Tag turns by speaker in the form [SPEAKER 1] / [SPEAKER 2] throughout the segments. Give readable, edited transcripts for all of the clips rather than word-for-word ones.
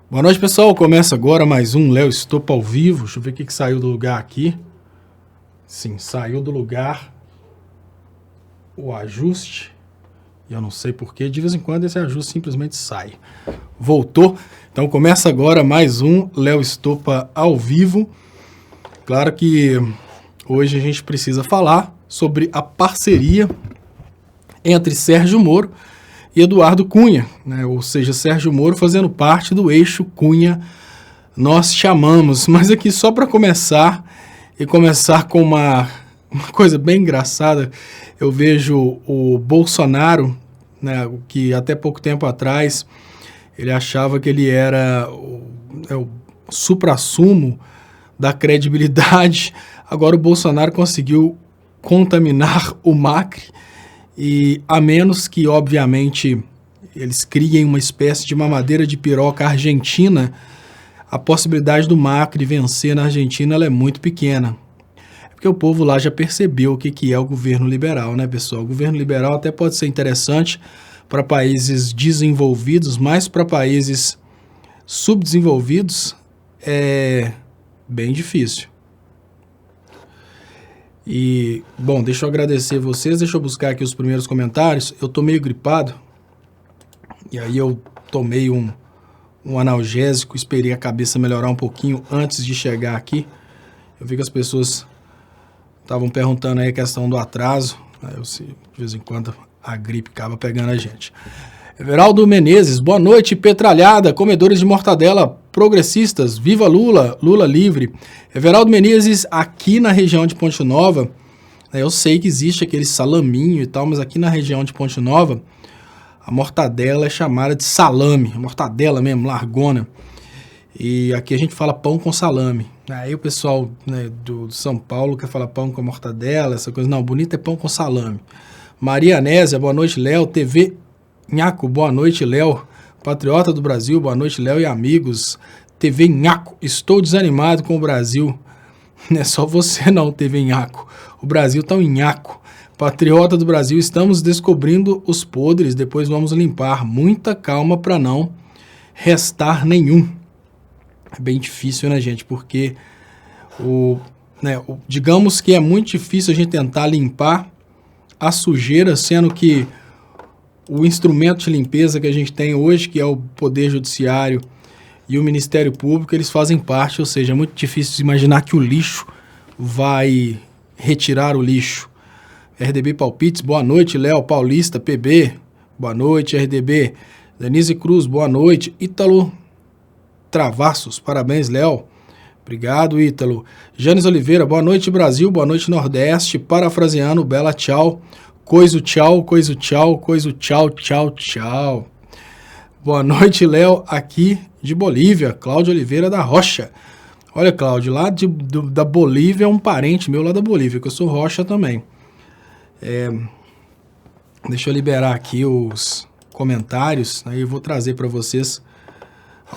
[SPEAKER 1] Boa noite, pessoal. Começa agora mais um Léo Stoppa ao vivo. Deixa eu ver o que saiu do lugar aqui. Sim, saiu do lugar o ajuste. E eu não sei porquê. De vez em quando esse ajuste simplesmente sai. Voltou. Então começa agora mais um Léo Stoppa ao vivo. Claro que hoje a gente precisa falar sobre a parceria entre Sérgio Moro e Eduardo Cunha, né? Ou seja, Sérgio Moro fazendo parte do eixo Cunha, nós chamamos. Mas aqui só para começar, e começar com uma coisa bem engraçada, eu vejo o Bolsonaro, né, que até pouco tempo atrás ele achava que ele era o suprassumo da credibilidade. Agora o Bolsonaro conseguiu contaminar o Macri, e a menos que, obviamente, eles criem uma espécie de mamadeira de piroca argentina, a possibilidade do Macri vencer na Argentina ela é muito pequena. É porque o povo lá já percebeu o que é o governo liberal, né, pessoal? O governo liberal até pode ser interessante para países desenvolvidos, mas para países subdesenvolvidos é bem difícil. E, bom, deixa eu agradecer vocês, deixa eu buscar aqui os primeiros comentários. Eu tô meio gripado, e aí eu tomei um analgésico, esperei a cabeça melhorar um pouquinho antes de chegar aqui. Eu vi que as pessoas estavam perguntando aí a questão do atraso, de vez em quando a gripe acaba pegando a gente. Everaldo Menezes, boa noite, petralhada, comedores de mortadela, progressistas, viva Lula, Lula livre. Everaldo Menezes, aqui na região de Ponte Nova, eu sei que existe aquele salaminho e tal, mas aqui na região de Ponte Nova, a mortadela é chamada de salame, mortadela mesmo, largona. E aqui a gente fala pão com salame. Aí o pessoal, né, do São Paulo quer falar pão com mortadela, essa coisa. Não, bonito é pão com salame. Maria Anésia, boa noite, Léo. TV Nhaco, boa noite, Léo. Patriota do Brasil, boa noite, Léo e amigos. TV Nhaco, estou desanimado com o Brasil. Não é só você não, TV Nhaco. O Brasil tá um nhaco. Patriota do Brasil, estamos descobrindo os podres, depois vamos limpar. Muita calma para não restar nenhum. É bem difícil, né, gente? Porque digamos que é muito difícil a gente tentar limpar a sujeira, sendo que o instrumento de limpeza que a gente tem hoje, que é o Poder Judiciário e o Ministério Público, eles fazem parte, ou seja, é muito difícil de imaginar que o lixo vai retirar o lixo. RDB Palpites, boa noite, Léo Paulista, PB, boa noite, RDB. Denise Cruz, boa noite. Ítalo Travassos, parabéns, Léo. Obrigado, Ítalo. Janes Oliveira, boa noite, Brasil, boa noite, Nordeste. Parafraseando, bela tchau. Coiso tchau, coiso tchau, coiso tchau, tchau, tchau. Boa noite, Léo, aqui de Bolívia. Cláudio Oliveira da Rocha. Olha, Cláudio, lá da Bolívia é um parente meu lá da Bolívia, que eu sou Rocha também. Deixa eu liberar aqui os comentários, aí eu vou trazer para vocês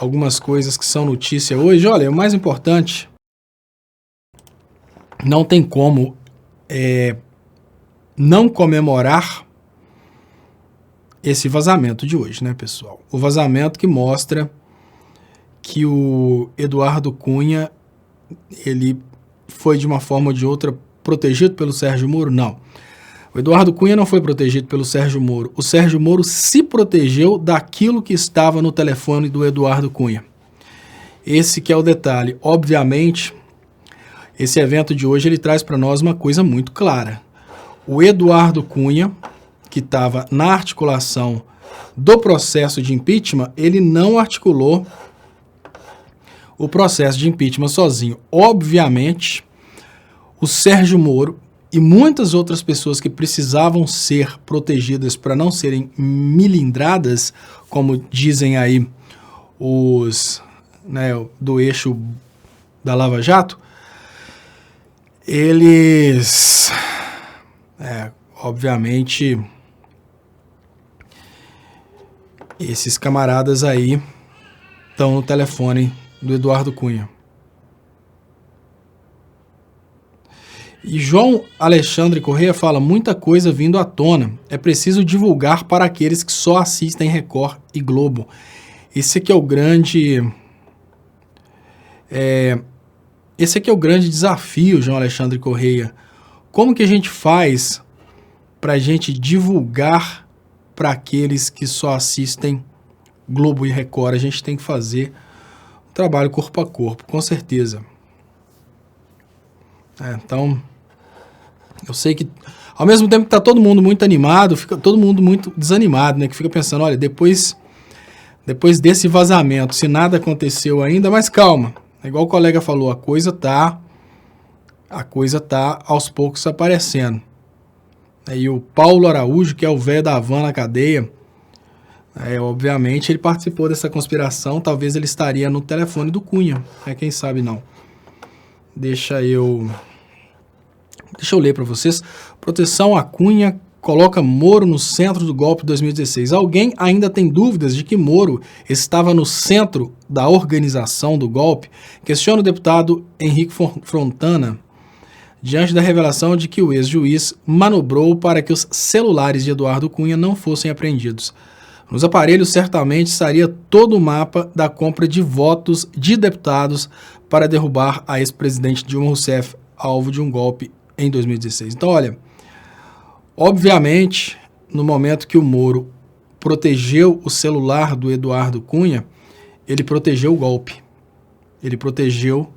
[SPEAKER 1] algumas coisas que são notícia hoje. Olha, o mais importante, não tem como não comemorar esse vazamento de hoje, né, pessoal? O vazamento que mostra que o Eduardo Cunha, ele foi de uma forma ou de outra protegido pelo Sérgio Moro? Não. O Eduardo Cunha não foi protegido pelo Sérgio Moro. O Sérgio Moro se protegeu daquilo que estava no telefone do Eduardo Cunha. Esse que é o detalhe. Obviamente, esse evento de hoje ele traz para nós uma coisa muito clara. O Eduardo Cunha, que estava na articulação do processo de impeachment, ele não articulou o processo de impeachment sozinho. Obviamente, o Sérgio Moro e muitas outras pessoas que precisavam ser protegidas para não serem milindradas, como dizem aí os, né, do eixo da Lava Jato, eles... obviamente, esses camaradas aí estão no telefone do Eduardo Cunha. E João Alexandre Correia fala, muita coisa vindo à tona. É preciso divulgar para aqueles que só assistem Record e Globo. Esse aqui é o grande Esse aqui é o grande desafio, João Alexandre Correia. Como que a gente faz para a gente divulgar para aqueles que só assistem Globo e Record? A gente tem que fazer um trabalho corpo a corpo, com certeza. Então, eu sei que, ao mesmo tempo que está todo mundo muito animado, fica todo mundo muito desanimado, né? Que fica pensando, olha, depois desse vazamento, se nada aconteceu ainda, mas calma. É igual o colega falou, a coisa tá aos poucos aparecendo. E o Paulo Araújo, que é o velho da van na cadeia, obviamente ele participou dessa conspiração, talvez ele estaria no telefone do Cunha, quem sabe não. Deixa eu ler para vocês. Proteção à Cunha coloca Moro no centro do golpe de 2016. Alguém ainda tem dúvidas de que Moro estava no centro da organização do golpe? Questiona o deputado Henrique Fontana, diante da revelação de que o ex-juiz manobrou para que os celulares de Eduardo Cunha não fossem apreendidos. Nos aparelhos certamente estaria todo o mapa da compra de votos de deputados para derrubar a ex-presidente Dilma Rousseff, alvo de um golpe em 2016. Então, olha, obviamente, no momento que o Moro protegeu o celular do Eduardo Cunha, ele protegeu o golpe. Ele protegeu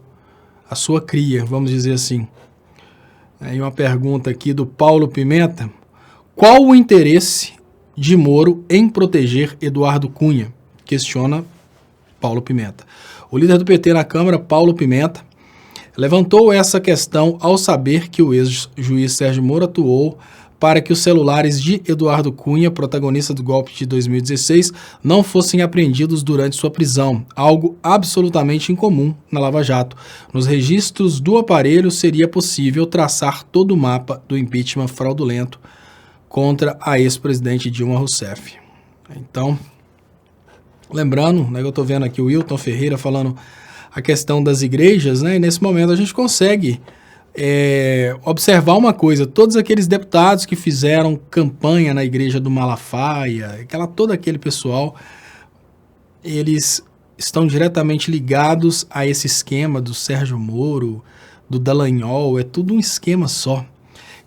[SPEAKER 1] a sua cria, vamos dizer assim. Aí uma pergunta aqui do Paulo Pimenta. Qual o interesse de Moro em proteger Eduardo Cunha? Questiona Paulo Pimenta. O líder do PT na Câmara, Paulo Pimenta, levantou essa questão ao saber que o ex-juiz Sérgio Moro atuou para que os celulares de Eduardo Cunha, protagonista do golpe de 2016, não fossem apreendidos durante sua prisão, algo absolutamente incomum na Lava Jato. Nos registros do aparelho seria possível traçar todo o mapa do impeachment fraudulento contra a ex-presidente Dilma Rousseff. Então, lembrando, né, que eu estou vendo aqui o Wilton Ferreira falando a questão das igrejas, né, e nesse momento a gente consegue observar uma coisa: todos aqueles deputados que fizeram campanha na igreja do Malafaia, todo aquele pessoal, eles estão diretamente ligados a esse esquema do Sérgio Moro, do Dallagnol, é tudo um esquema só.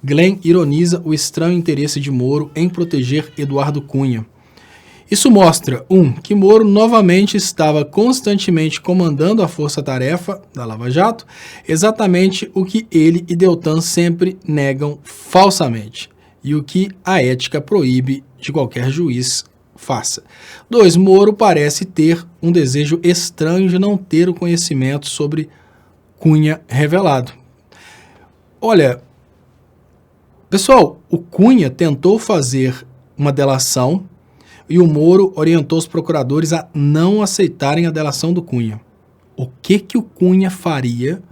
[SPEAKER 1] Glenn ironiza o estranho interesse de Moro em proteger Eduardo Cunha. Isso mostra, que Moro novamente estava constantemente comandando a força-tarefa da Lava Jato, exatamente o que ele e Deltan sempre negam falsamente, e o que a ética proíbe de qualquer juiz faça. 2. Moro parece ter um desejo estranho de não ter o conhecimento sobre Cunha revelado. Olha, pessoal, o Cunha tentou fazer uma delação e o Moro orientou os procuradores a não aceitarem a delação do Cunha. O que o Cunha faria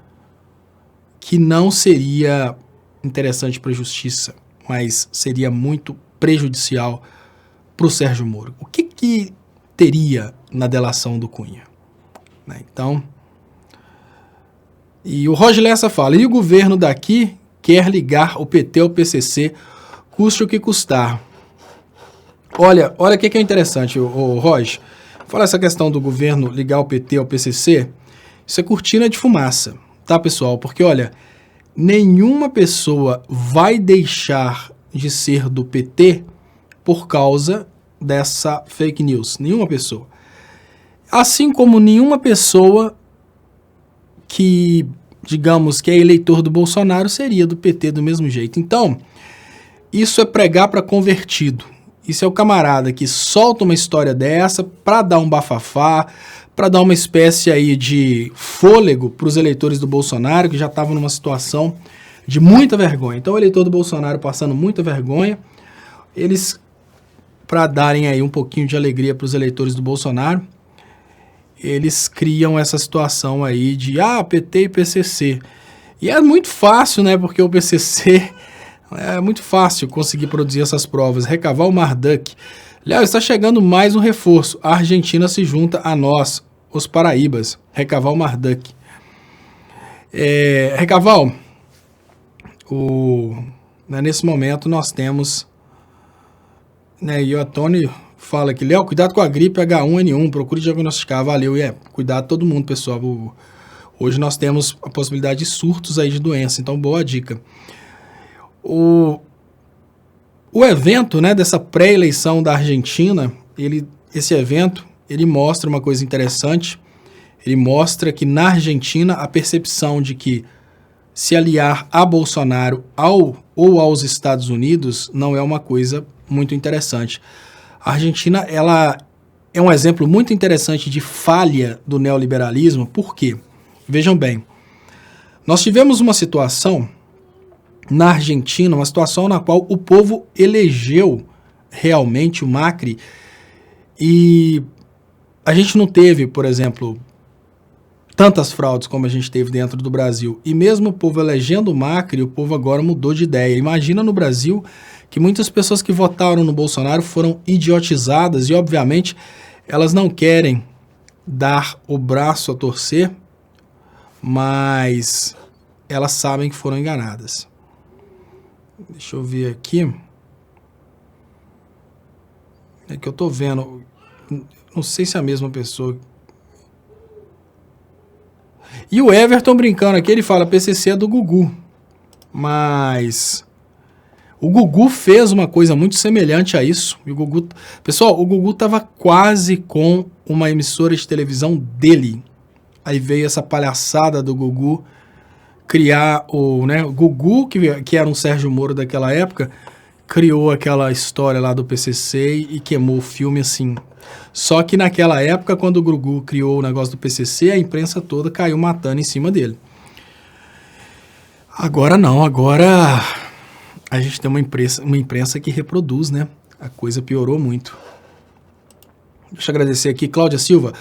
[SPEAKER 1] que não seria interessante para a justiça, mas seria muito prejudicial para o Sérgio Moro? O que teria na delação do Cunha? Então, e o Roger Lessa fala, e o governo daqui quer ligar o PT ao PCC, custe o que custar. Olha o que é interessante, o Roger. Fala essa questão do governo ligar o PT ao PCC, isso é cortina de fumaça, tá, pessoal? Porque, olha, nenhuma pessoa vai deixar de ser do PT por causa dessa fake news. Nenhuma pessoa. Assim como nenhuma pessoa que, digamos, que é eleitor do Bolsonaro seria do PT do mesmo jeito. Então, isso é pregar para convertido. Isso é o camarada que solta uma história dessa para dar um bafafá, para dar uma espécie aí de fôlego para os eleitores do Bolsonaro, que já estavam numa situação de muita vergonha. Então, o eleitor do Bolsonaro passando muita vergonha, eles, para darem aí um pouquinho de alegria para os eleitores do Bolsonaro, eles criam essa situação aí de PT e PCC. E é muito fácil, né, porque o PCC... é muito fácil conseguir produzir essas provas. Recaval Marduk. Léo, está chegando mais um reforço. A Argentina se junta a nós, os paraíbas. Recaval Marduk. Recaval, nesse momento nós temos... e o Antônio fala que, Léo, cuidado com a gripe H1N1, procure diagnosticar. Valeu. Cuidado todo mundo, pessoal. Hoje nós temos a possibilidade de surtos aí de doença, então boa dica. O evento, né, dessa pré-eleição da Argentina, esse evento, ele mostra uma coisa interessante. Ele mostra que na Argentina a percepção de que se aliar a Bolsonaro ou aos Estados Unidos não é uma coisa muito interessante. A Argentina, ela é um exemplo muito interessante de falha do neoliberalismo. Por quê? Vejam bem, nós tivemos uma situação na Argentina, uma situação na qual o povo elegeu realmente o Macri e a gente não teve, por exemplo, tantas fraudes como a gente teve dentro do Brasil. E mesmo o povo elegendo o Macri, o povo agora mudou de ideia. Imagina no Brasil que muitas pessoas que votaram no Bolsonaro foram idiotizadas e, obviamente, elas não querem dar o braço a torcer, mas elas sabem que foram enganadas. Deixa eu ver aqui. É que eu tô vendo. Não sei se é a mesma pessoa. E o Everton brincando aqui, ele fala PCC é do Gugu. Mas o Gugu fez uma coisa muito semelhante a isso. E o Gugu, pessoal, o Gugu estava quase com uma emissora de televisão dele. Aí veio essa palhaçada do Gugu criar o Gugu, que era um Sérgio Moro daquela época, criou aquela história lá do PCC e queimou o filme assim. Só que naquela época, quando o Gugu criou o negócio do PCC, a imprensa toda caiu matando em cima dele. Agora não, agora a gente tem uma imprensa que reproduz, né? A coisa piorou muito. Deixa eu agradecer aqui, Cláudia Silva.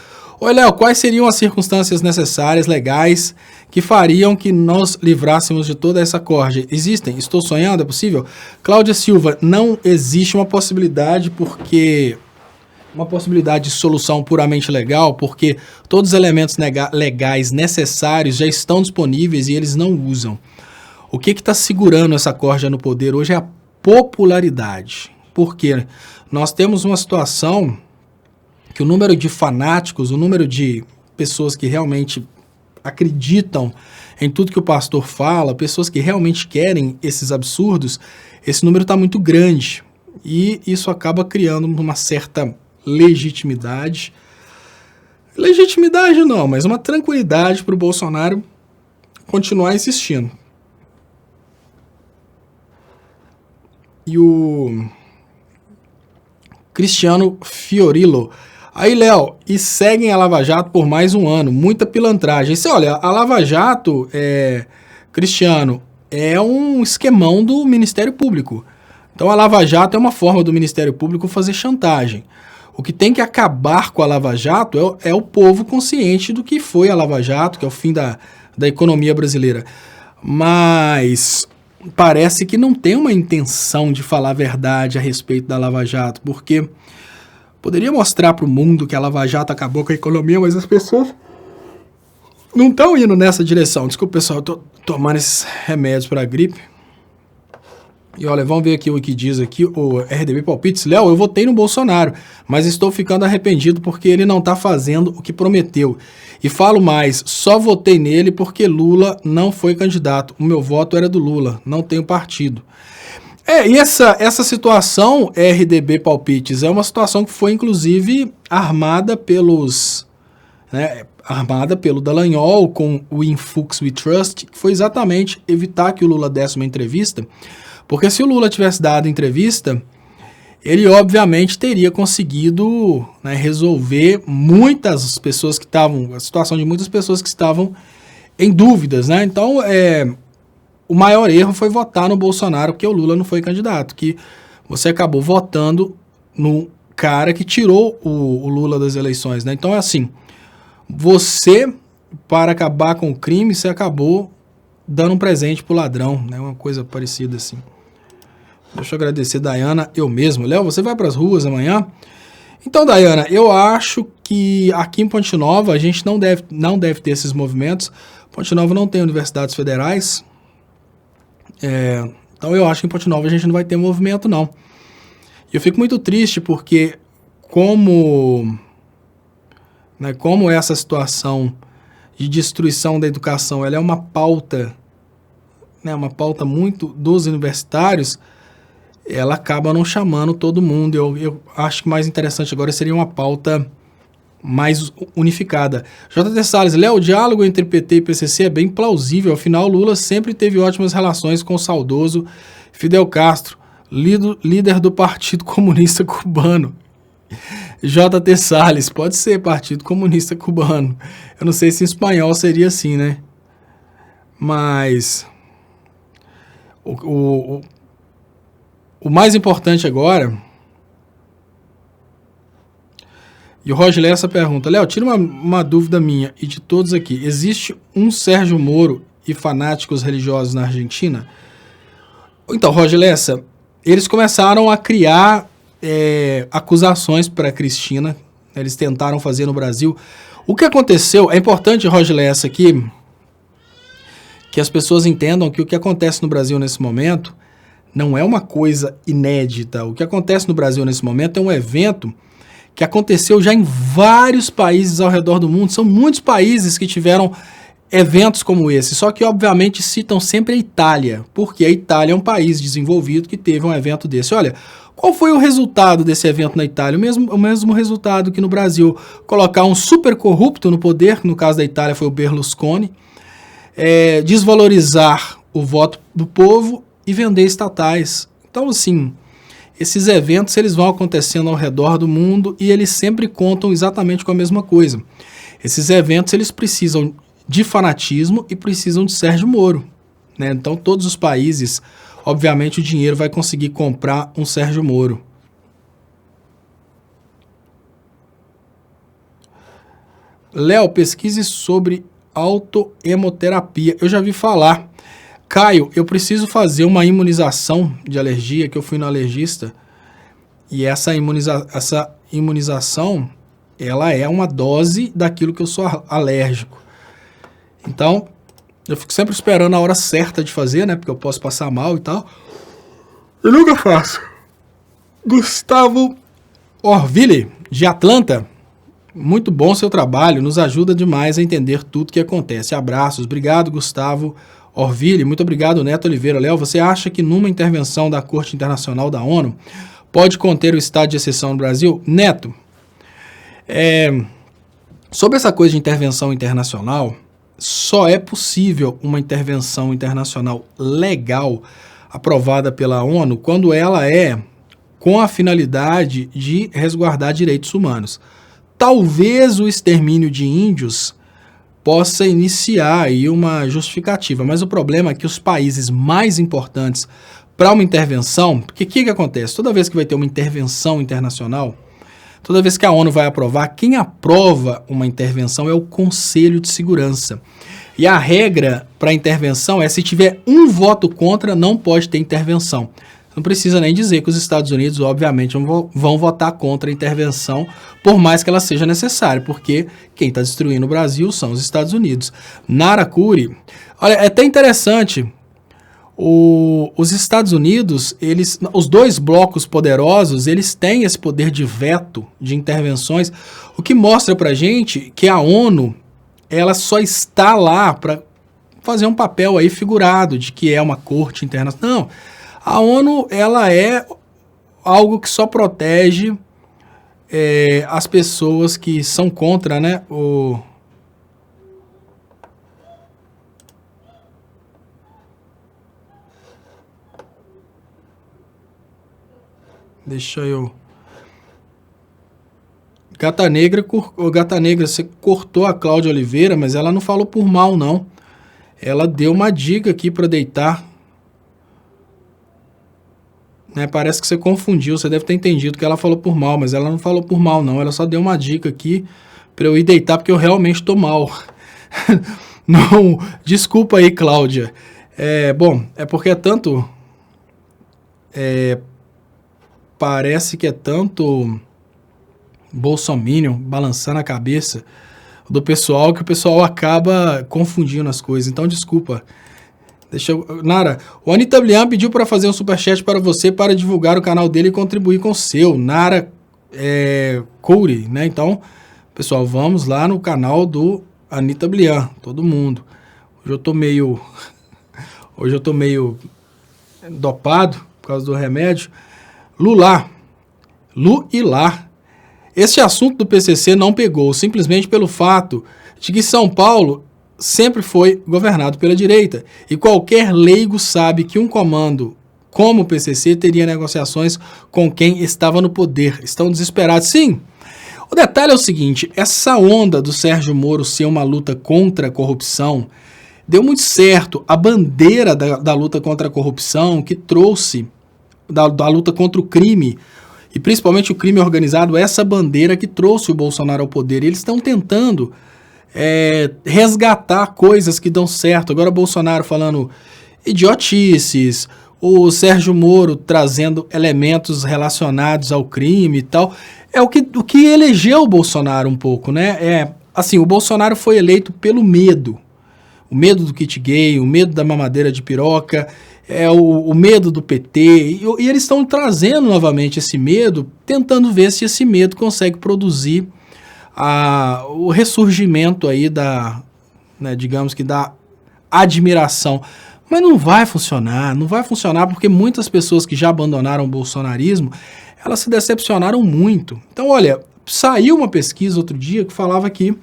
[SPEAKER 1] Oi, Léo, quais seriam as circunstâncias necessárias, legais, que fariam que nós livrássemos de toda essa corja? Existem? Estou sonhando? É possível? Cláudia Silva, não existe uma possibilidade de solução puramente legal, porque todos os elementos legais necessários já estão disponíveis e eles não usam. O que está segurando essa corja no poder hoje é a popularidade. Porque nós temos uma situação que o número de fanáticos, o número de pessoas que realmente acreditam em tudo que o pastor fala, pessoas que realmente querem esses absurdos, esse número está muito grande. E isso acaba criando uma certa legitimidade não, mas uma tranquilidade para o Bolsonaro continuar insistindo. E o Cristiano Fiorillo. Aí, Léo, e seguem a Lava Jato por mais um ano. Muita pilantragem. Olha, a Lava Jato, Cristiano, é um esquemão do Ministério Público. Então, a Lava Jato é uma forma do Ministério Público fazer chantagem. O que tem que acabar com a Lava Jato é o povo consciente do que foi a Lava Jato, que é o fim da economia brasileira. Mas parece que não tem uma intenção de falar a verdade a respeito da Lava Jato, porque poderia mostrar para o mundo que a Lava Jato acabou com a economia, mas as pessoas não estão indo nessa direção. Desculpa, pessoal, eu tô tomando esses remédios para a gripe. E olha, vamos ver aqui o que diz aqui o RDB Palpites. Léo, eu votei no Bolsonaro, mas estou ficando arrependido porque ele não está fazendo o que prometeu. E falo mais, só votei nele porque Lula não foi candidato. O meu voto era do Lula, não tenho partido. E essa situação, RDB Palpites, é uma situação que foi inclusive armada pelo Dallagnol com o In Fuchs We Trust, que foi exatamente evitar que o Lula desse uma entrevista. Porque se o Lula tivesse dado entrevista, ele obviamente teria conseguido, resolver muitas pessoas que estavam, a situação de muitas pessoas que estavam em dúvidas, né? Então, o maior erro foi votar no Bolsonaro, porque o Lula não foi candidato, que você acabou votando no cara que tirou o Lula das eleições, né? Então é assim, você, para acabar com o crime, você acabou dando um presente pro ladrão, né? Uma coisa parecida assim. Deixa eu agradecer, Dayana, eu mesmo. Léo, você vai para as ruas amanhã? Então, Dayana, eu acho que aqui em Ponte Nova a gente não deve ter esses movimentos. Ponte Nova não tem universidades federais. Então eu acho que em Ponte Nova a gente não vai ter movimento, não. E eu fico muito triste porque como essa situação de destruição da educação, ela é uma pauta, né, uma pauta muito dos universitários, ela acaba não chamando todo mundo. Eu acho que mais interessante agora seria uma pauta mais unificada. JT Salles, Léo, o diálogo entre PT e PCC é bem plausível, afinal Lula sempre teve ótimas relações com o saudoso Fidel Castro, líder do Partido Comunista Cubano. JT Salles, pode ser Partido Comunista Cubano. Eu não sei se em espanhol seria assim, né? Mas o mais importante agora... E o Roger Lessa pergunta, Léo, tira uma dúvida minha e de todos aqui. Existe um Sérgio Moro e fanáticos religiosos na Argentina? Então, Roger Lessa, eles começaram a criar acusações para a Cristina. Eles tentaram fazer no Brasil. O que aconteceu, é importante, Roger Lessa, aqui, que as pessoas entendam que o que acontece no Brasil nesse momento não é uma coisa inédita. O que acontece no Brasil nesse momento é um evento que aconteceu já em vários países ao redor do mundo. São muitos países que tiveram eventos como esse, só que obviamente citam sempre a Itália, porque a Itália é um país desenvolvido que teve um evento desse. Olha, qual foi o resultado desse evento na Itália? O mesmo resultado que no Brasil, colocar um super corrupto no poder, que no caso da Itália foi o Berlusconi, desvalorizar o voto do povo e vender estatais. Então, assim, esses eventos eles vão acontecendo ao redor do mundo e eles sempre contam exatamente com a mesma coisa. Esses eventos eles precisam de fanatismo e precisam de Sérgio Moro, né? Então todos os países, obviamente o dinheiro vai conseguir comprar um Sérgio Moro. Léo, pesquise sobre autohemoterapia. Eu já vi falar. Caio, eu preciso fazer uma imunização de alergia, que eu fui no alergista, e essa imunização, ela é uma dose daquilo que eu sou alérgico. Então, eu fico sempre esperando a hora certa de fazer, né, porque eu posso passar mal e tal. Eu nunca faço. Gustavo Orville, de Atlanta, muito bom seu trabalho, nos ajuda demais a entender tudo que acontece. Abraços, obrigado, Gustavo Orville, muito obrigado, Neto Oliveira. Léo, você acha que numa intervenção da Corte Internacional da ONU pode conter o estado de exceção no Brasil? Neto, sobre essa coisa de intervenção internacional, só é possível uma intervenção internacional legal aprovada pela ONU quando ela é com a finalidade de resguardar direitos humanos. Talvez o extermínio de índios possa iniciar aí uma justificativa, mas o problema é que os países mais importantes para uma intervenção, porque o que acontece? Toda vez que vai ter uma intervenção internacional, toda vez que a ONU vai aprovar, quem aprova uma intervenção é o Conselho de Segurança. E a regra para a intervenção é se tiver um voto contra, não pode ter intervenção. Não precisa nem dizer que os Estados Unidos, obviamente, vão votar contra a intervenção, por mais que ela seja necessária, porque quem está destruindo o Brasil são os Estados Unidos. Nara Curi, olha, é até interessante, os Estados Unidos, os dois blocos poderosos, eles têm esse poder de veto, de intervenções, o que mostra pra gente que a ONU, ela só está lá para fazer um papel aí figurado, de que é uma corte internacional. Não. A ONU, ela é algo que só protege as pessoas que são contra, né, Deixa eu... Gata Negra, você cortou a Cláudia Oliveira, mas ela não falou por mal, não. Ela deu uma dica aqui para deitar. Parece que você confundiu, você deve ter entendido que ela falou por mal, mas ela não falou por mal não, ela só deu uma dica aqui para eu ir deitar porque eu realmente tô mal. Não, desculpa aí, Cláudia. Bom, é porque é tanto... parece que é tanto bolsominion balançando a cabeça do pessoal que o pessoal acaba confundindo as coisas, então desculpa. Nara, o Anitta Blian pediu para fazer um superchat para você para divulgar o canal dele e contribuir com o seu. Nara Couri, né? Então, pessoal, vamos lá no canal do Anitta Blian, todo mundo. Hoje eu tô meio dopado por causa do remédio. Lu e Lá. Este assunto do PCC não pegou, simplesmente pelo fato de que São Paulo sempre foi governado pela direita. E qualquer leigo sabe que um comando como o PCC teria negociações com quem estava no poder. Estão desesperados. Sim, o detalhe é o seguinte, essa onda do Sérgio Moro ser uma luta contra a corrupção deu muito certo. A bandeira da luta contra a corrupção que trouxe, da luta contra o crime, e principalmente o crime organizado, essa bandeira que trouxe o Bolsonaro ao poder. Eles estão tentando resgatar coisas que dão certo. Agora o Bolsonaro falando idiotices, o Sérgio Moro trazendo elementos relacionados ao crime e tal. É o que elegeu o Bolsonaro um pouco, né? Assim, o Bolsonaro foi eleito pelo medo. O medo do kit gay, o medo da mamadeira de piroca, o medo do PT, e eles estão trazendo novamente esse medo, tentando ver se esse medo consegue produzir o ressurgimento aí digamos que da admiração. Mas não vai funcionar porque muitas pessoas que já abandonaram o bolsonarismo, elas se decepcionaram muito. Então, olha, saiu uma pesquisa outro dia que falava que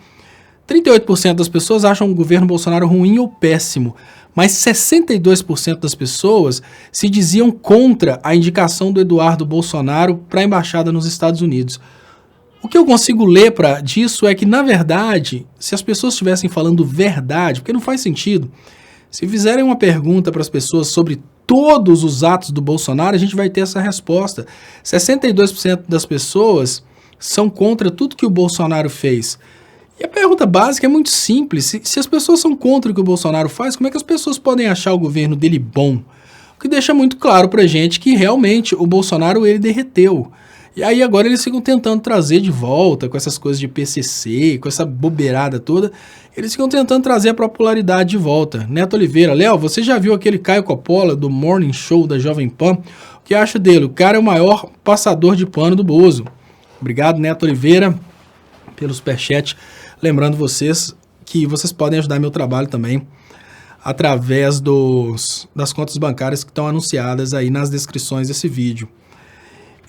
[SPEAKER 1] 38% das pessoas acham o governo Bolsonaro ruim ou péssimo, mas 62% das pessoas se diziam contra a indicação do Eduardo Bolsonaro para a embaixada nos Estados Unidos. O que eu consigo ler disso é que, na verdade, se as pessoas estivessem falando verdade, porque não faz sentido, se fizerem uma pergunta para as pessoas sobre todos os atos do Bolsonaro, a gente vai ter essa resposta. 62% das pessoas são contra tudo que o Bolsonaro fez. E a pergunta básica é muito simples. Se as pessoas são contra o que o Bolsonaro faz, como é que as pessoas podem achar o governo dele bom? O que deixa muito claro pra gente que realmente o Bolsonaro, ele derreteu. E aí agora eles ficam tentando trazer de volta com essas coisas de PCC, com essa bobeirada toda, eles ficam tentando trazer a popularidade de volta. Neto Oliveira, Léo, você já viu aquele Caio Coppola do Morning Show da Jovem Pan? O que acha dele? O cara é o maior passador de pano do Bozo. Obrigado, Neto Oliveira, pelo superchat. Lembrando vocês que vocês podem ajudar meu trabalho também através das contas bancárias que estão anunciadas aí nas descrições desse vídeo.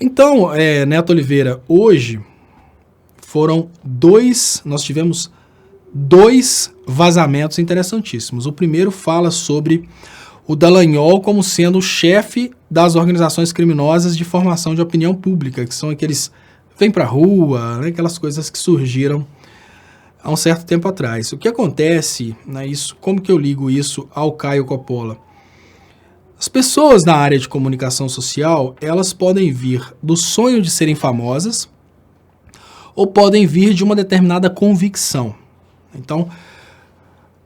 [SPEAKER 1] Então, Neto Oliveira, hoje nós tivemos 2 vazamentos interessantíssimos. O primeiro fala sobre o Dallagnol como sendo o chefe das organizações criminosas de formação de opinião pública, que são aqueles vêm pra rua, né, aquelas coisas que surgiram há um certo tempo atrás. O que acontece, como que eu ligo isso ao Caio Coppola? As pessoas na área de comunicação social, elas podem vir do sonho de serem famosas ou podem vir de uma determinada convicção. Então,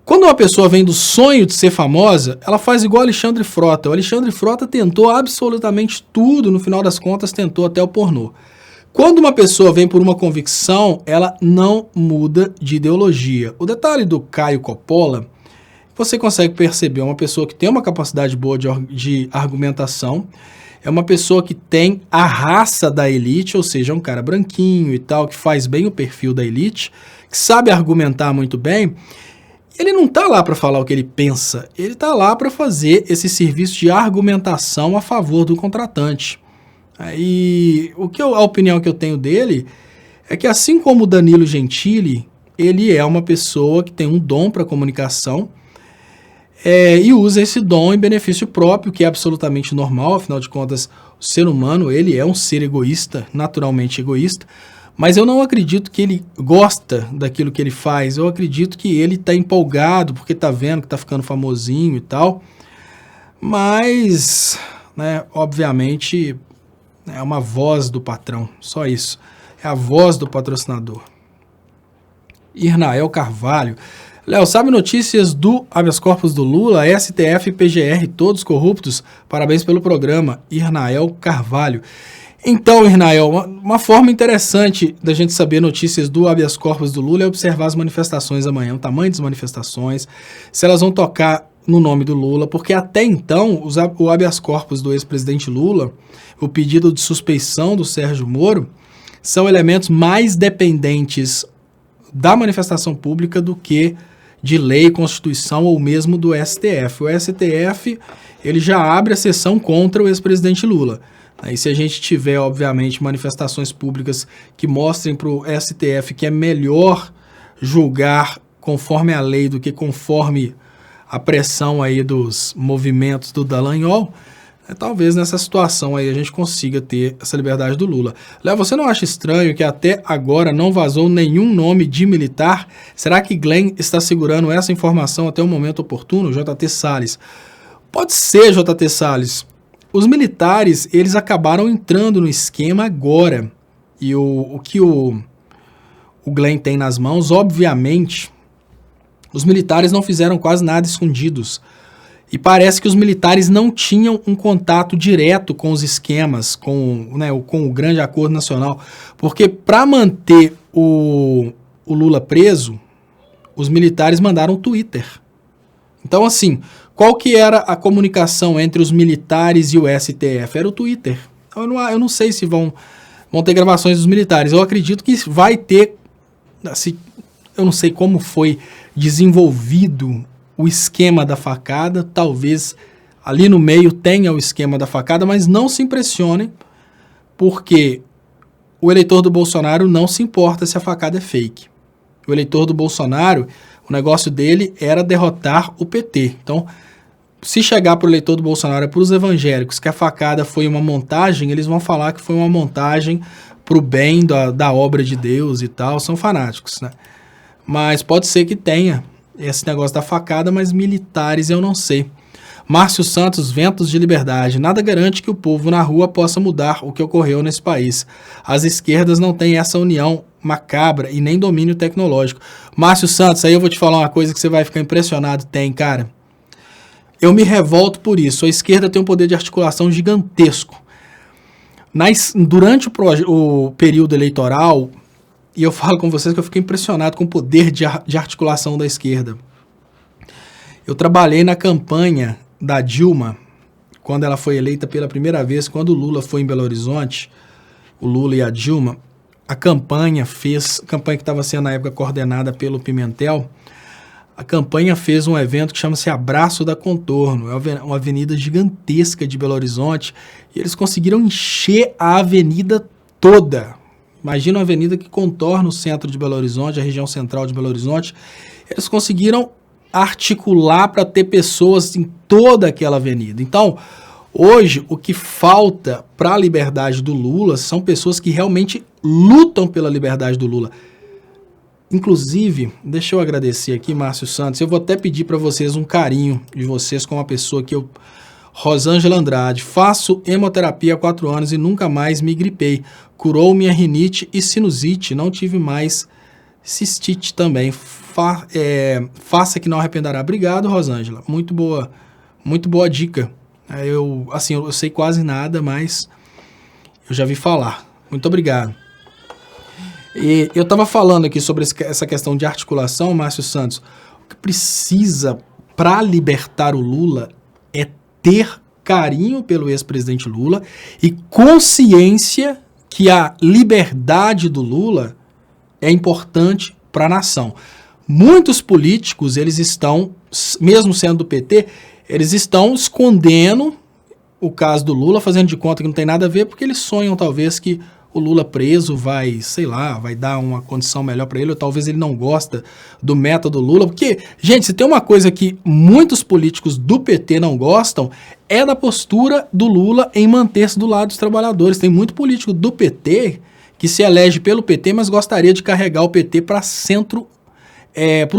[SPEAKER 1] quando uma pessoa vem do sonho de ser famosa, ela faz igual Alexandre Frota. O Alexandre Frota tentou absolutamente tudo, no final das contas tentou até o pornô. Quando uma pessoa vem por uma convicção, ela não muda de ideologia. O detalhe do Caio Coppola, você consegue perceber uma pessoa que tem uma capacidade boa de argumentação, é uma pessoa que tem a raça da elite, ou seja, é um cara branquinho e tal, que faz bem o perfil da elite, que sabe argumentar muito bem. Ele não está lá para falar o que ele pensa, ele está lá para fazer esse serviço de argumentação a favor do contratante. E a opinião que eu tenho dele é que, assim como o Danilo Gentili, ele é uma pessoa que tem um dom para comunicação e usa esse dom em benefício próprio, que é absolutamente normal. Afinal de contas, o ser humano, ele é um ser egoísta, naturalmente egoísta, mas eu não acredito que ele gosta daquilo que ele faz. Eu acredito que ele está empolgado porque está vendo que está ficando famosinho e tal, mas, obviamente, é uma voz do patrão, só isso. É a voz do patrocinador. Irnael Carvalho. Léo, sabe notícias do habeas corpus do Lula, STF e PGR, todos corruptos? Parabéns pelo programa. Irnael Carvalho. Então, Irnael, uma forma interessante da gente saber notícias do habeas corpus do Lula é observar as manifestações amanhã, o tamanho das manifestações, se elas vão tocar no nome do Lula, porque até então o habeas corpus do ex-presidente Lula, o pedido de suspeição do Sérgio Moro, são elementos mais dependentes da manifestação pública do que de lei, Constituição ou mesmo do STF. O STF, ele já abre a sessão contra o ex-presidente Lula. E se a gente tiver, obviamente, manifestações públicas que mostrem para o STF que é melhor julgar conforme a lei do que conforme a pressão aí dos movimentos do Dallagnol, talvez nessa situação aí a gente consiga ter essa liberdade do Lula. Léo, você não acha estranho que até agora não vazou nenhum nome de militar? Será que Glenn está segurando essa informação até o momento oportuno? JT Salles. Pode ser, JT Salles. Os militares, eles acabaram entrando no esquema agora. E o que o Glenn tem nas mãos, obviamente, os militares não fizeram quase nada escondidos. E parece que os militares não tinham um contato direto com os esquemas, com o grande acordo nacional. Porque para manter o Lula preso, os militares mandaram um Twitter. Então, assim, qual que era a comunicação entre os militares e o STF? Era o Twitter. Eu não sei se vão ter gravações dos militares. Eu acredito que vai ter... Assim, eu não sei como foi desenvolvido o esquema da facada, talvez ali no meio tenha o esquema da facada, mas não se impressionem, porque o eleitor do Bolsonaro não se importa se a facada é fake. O eleitor do Bolsonaro, o negócio dele era derrotar o PT. Então, se chegar para o eleitor do Bolsonaro, para os evangélicos, que a facada foi uma montagem, eles vão falar que foi uma montagem para o bem da obra de Deus e tal, são fanáticos, né? Mas pode ser que tenha esse negócio da facada, mas militares eu não sei. Márcio Santos, ventos de liberdade. Nada garante que o povo na rua possa mudar o que ocorreu nesse país. As esquerdas não têm essa união macabra e nem domínio tecnológico. Márcio Santos, aí eu vou te falar uma coisa que você vai ficar impressionado. Tem, cara. Eu me revolto por isso. A esquerda tem um poder de articulação gigantesco. Durante o período eleitoral... E eu falo com vocês que eu fiquei impressionado com o poder de articulação da esquerda. Eu trabalhei na campanha da Dilma, quando ela foi eleita pela primeira vez, quando o Lula foi em Belo Horizonte, o Lula e a Dilma, a campanha que estava sendo na época coordenada pelo Pimentel, a campanha fez um evento que chama-se Abraço da Contorno, é uma avenida gigantesca de Belo Horizonte, e eles conseguiram encher a avenida toda. Imagina uma avenida que contorna o centro de Belo Horizonte, a região central de Belo Horizonte. Eles conseguiram articular para ter pessoas em toda aquela avenida. Então, hoje, o que falta para a liberdade do Lula são pessoas que realmente lutam pela liberdade do Lula. Inclusive, deixa eu agradecer aqui, Márcio Santos. Eu vou até pedir para vocês um carinho de vocês com uma pessoa que eu... Rosângela Andrade, faço hemoterapia há 4 anos e nunca mais me gripei. Curou minha rinite e sinusite, não tive mais cistite também. Faça que não arrependerá. Obrigado, Rosângela. Muito boa dica. Eu sei quase nada, mas eu já vi falar. Muito obrigado. E eu estava falando aqui sobre essa questão de articulação, Márcio Santos. O que precisa para libertar o Lula é ter carinho pelo ex-presidente Lula e consciência que a liberdade do Lula é importante para a nação. Muitos políticos, eles estão, mesmo sendo do PT, eles estão escondendo o caso do Lula, fazendo de conta que não tem nada a ver, porque eles sonham talvez que o Lula preso vai dar uma condição melhor para ele, ou talvez ele não gosta do método Lula, porque, gente, se tem uma coisa que muitos políticos do PT não gostam, é da postura do Lula em manter-se do lado dos trabalhadores. Tem muito político do PT que se elege pelo PT, mas gostaria de carregar o PT para o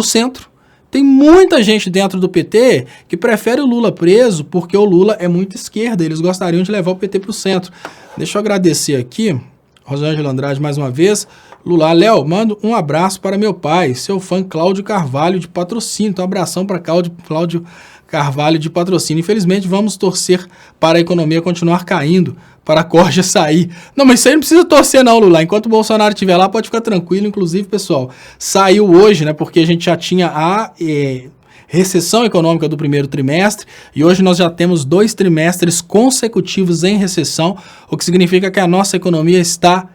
[SPEAKER 1] centro. Tem muita gente dentro do PT que prefere o Lula preso porque o Lula é muito esquerda, eles gostariam de levar o PT para o centro. Deixa eu agradecer aqui, Rosângela Andrade mais uma vez. Lula, Léo, mando um abraço para meu pai, seu fã Cláudio Carvalho de Patrocínio. Então, um abração para Cláudio Carvalho de Patrocínio. Infelizmente, vamos torcer para a economia continuar caindo, para a corja sair. Não, mas isso aí não precisa torcer não, Lula. Enquanto o Bolsonaro estiver lá, pode ficar tranquilo. Inclusive, pessoal, saiu hoje, né, porque a gente já tinha a recessão econômica do primeiro trimestre, e hoje nós já temos 2 trimestres consecutivos em recessão, o que significa que a nossa economia está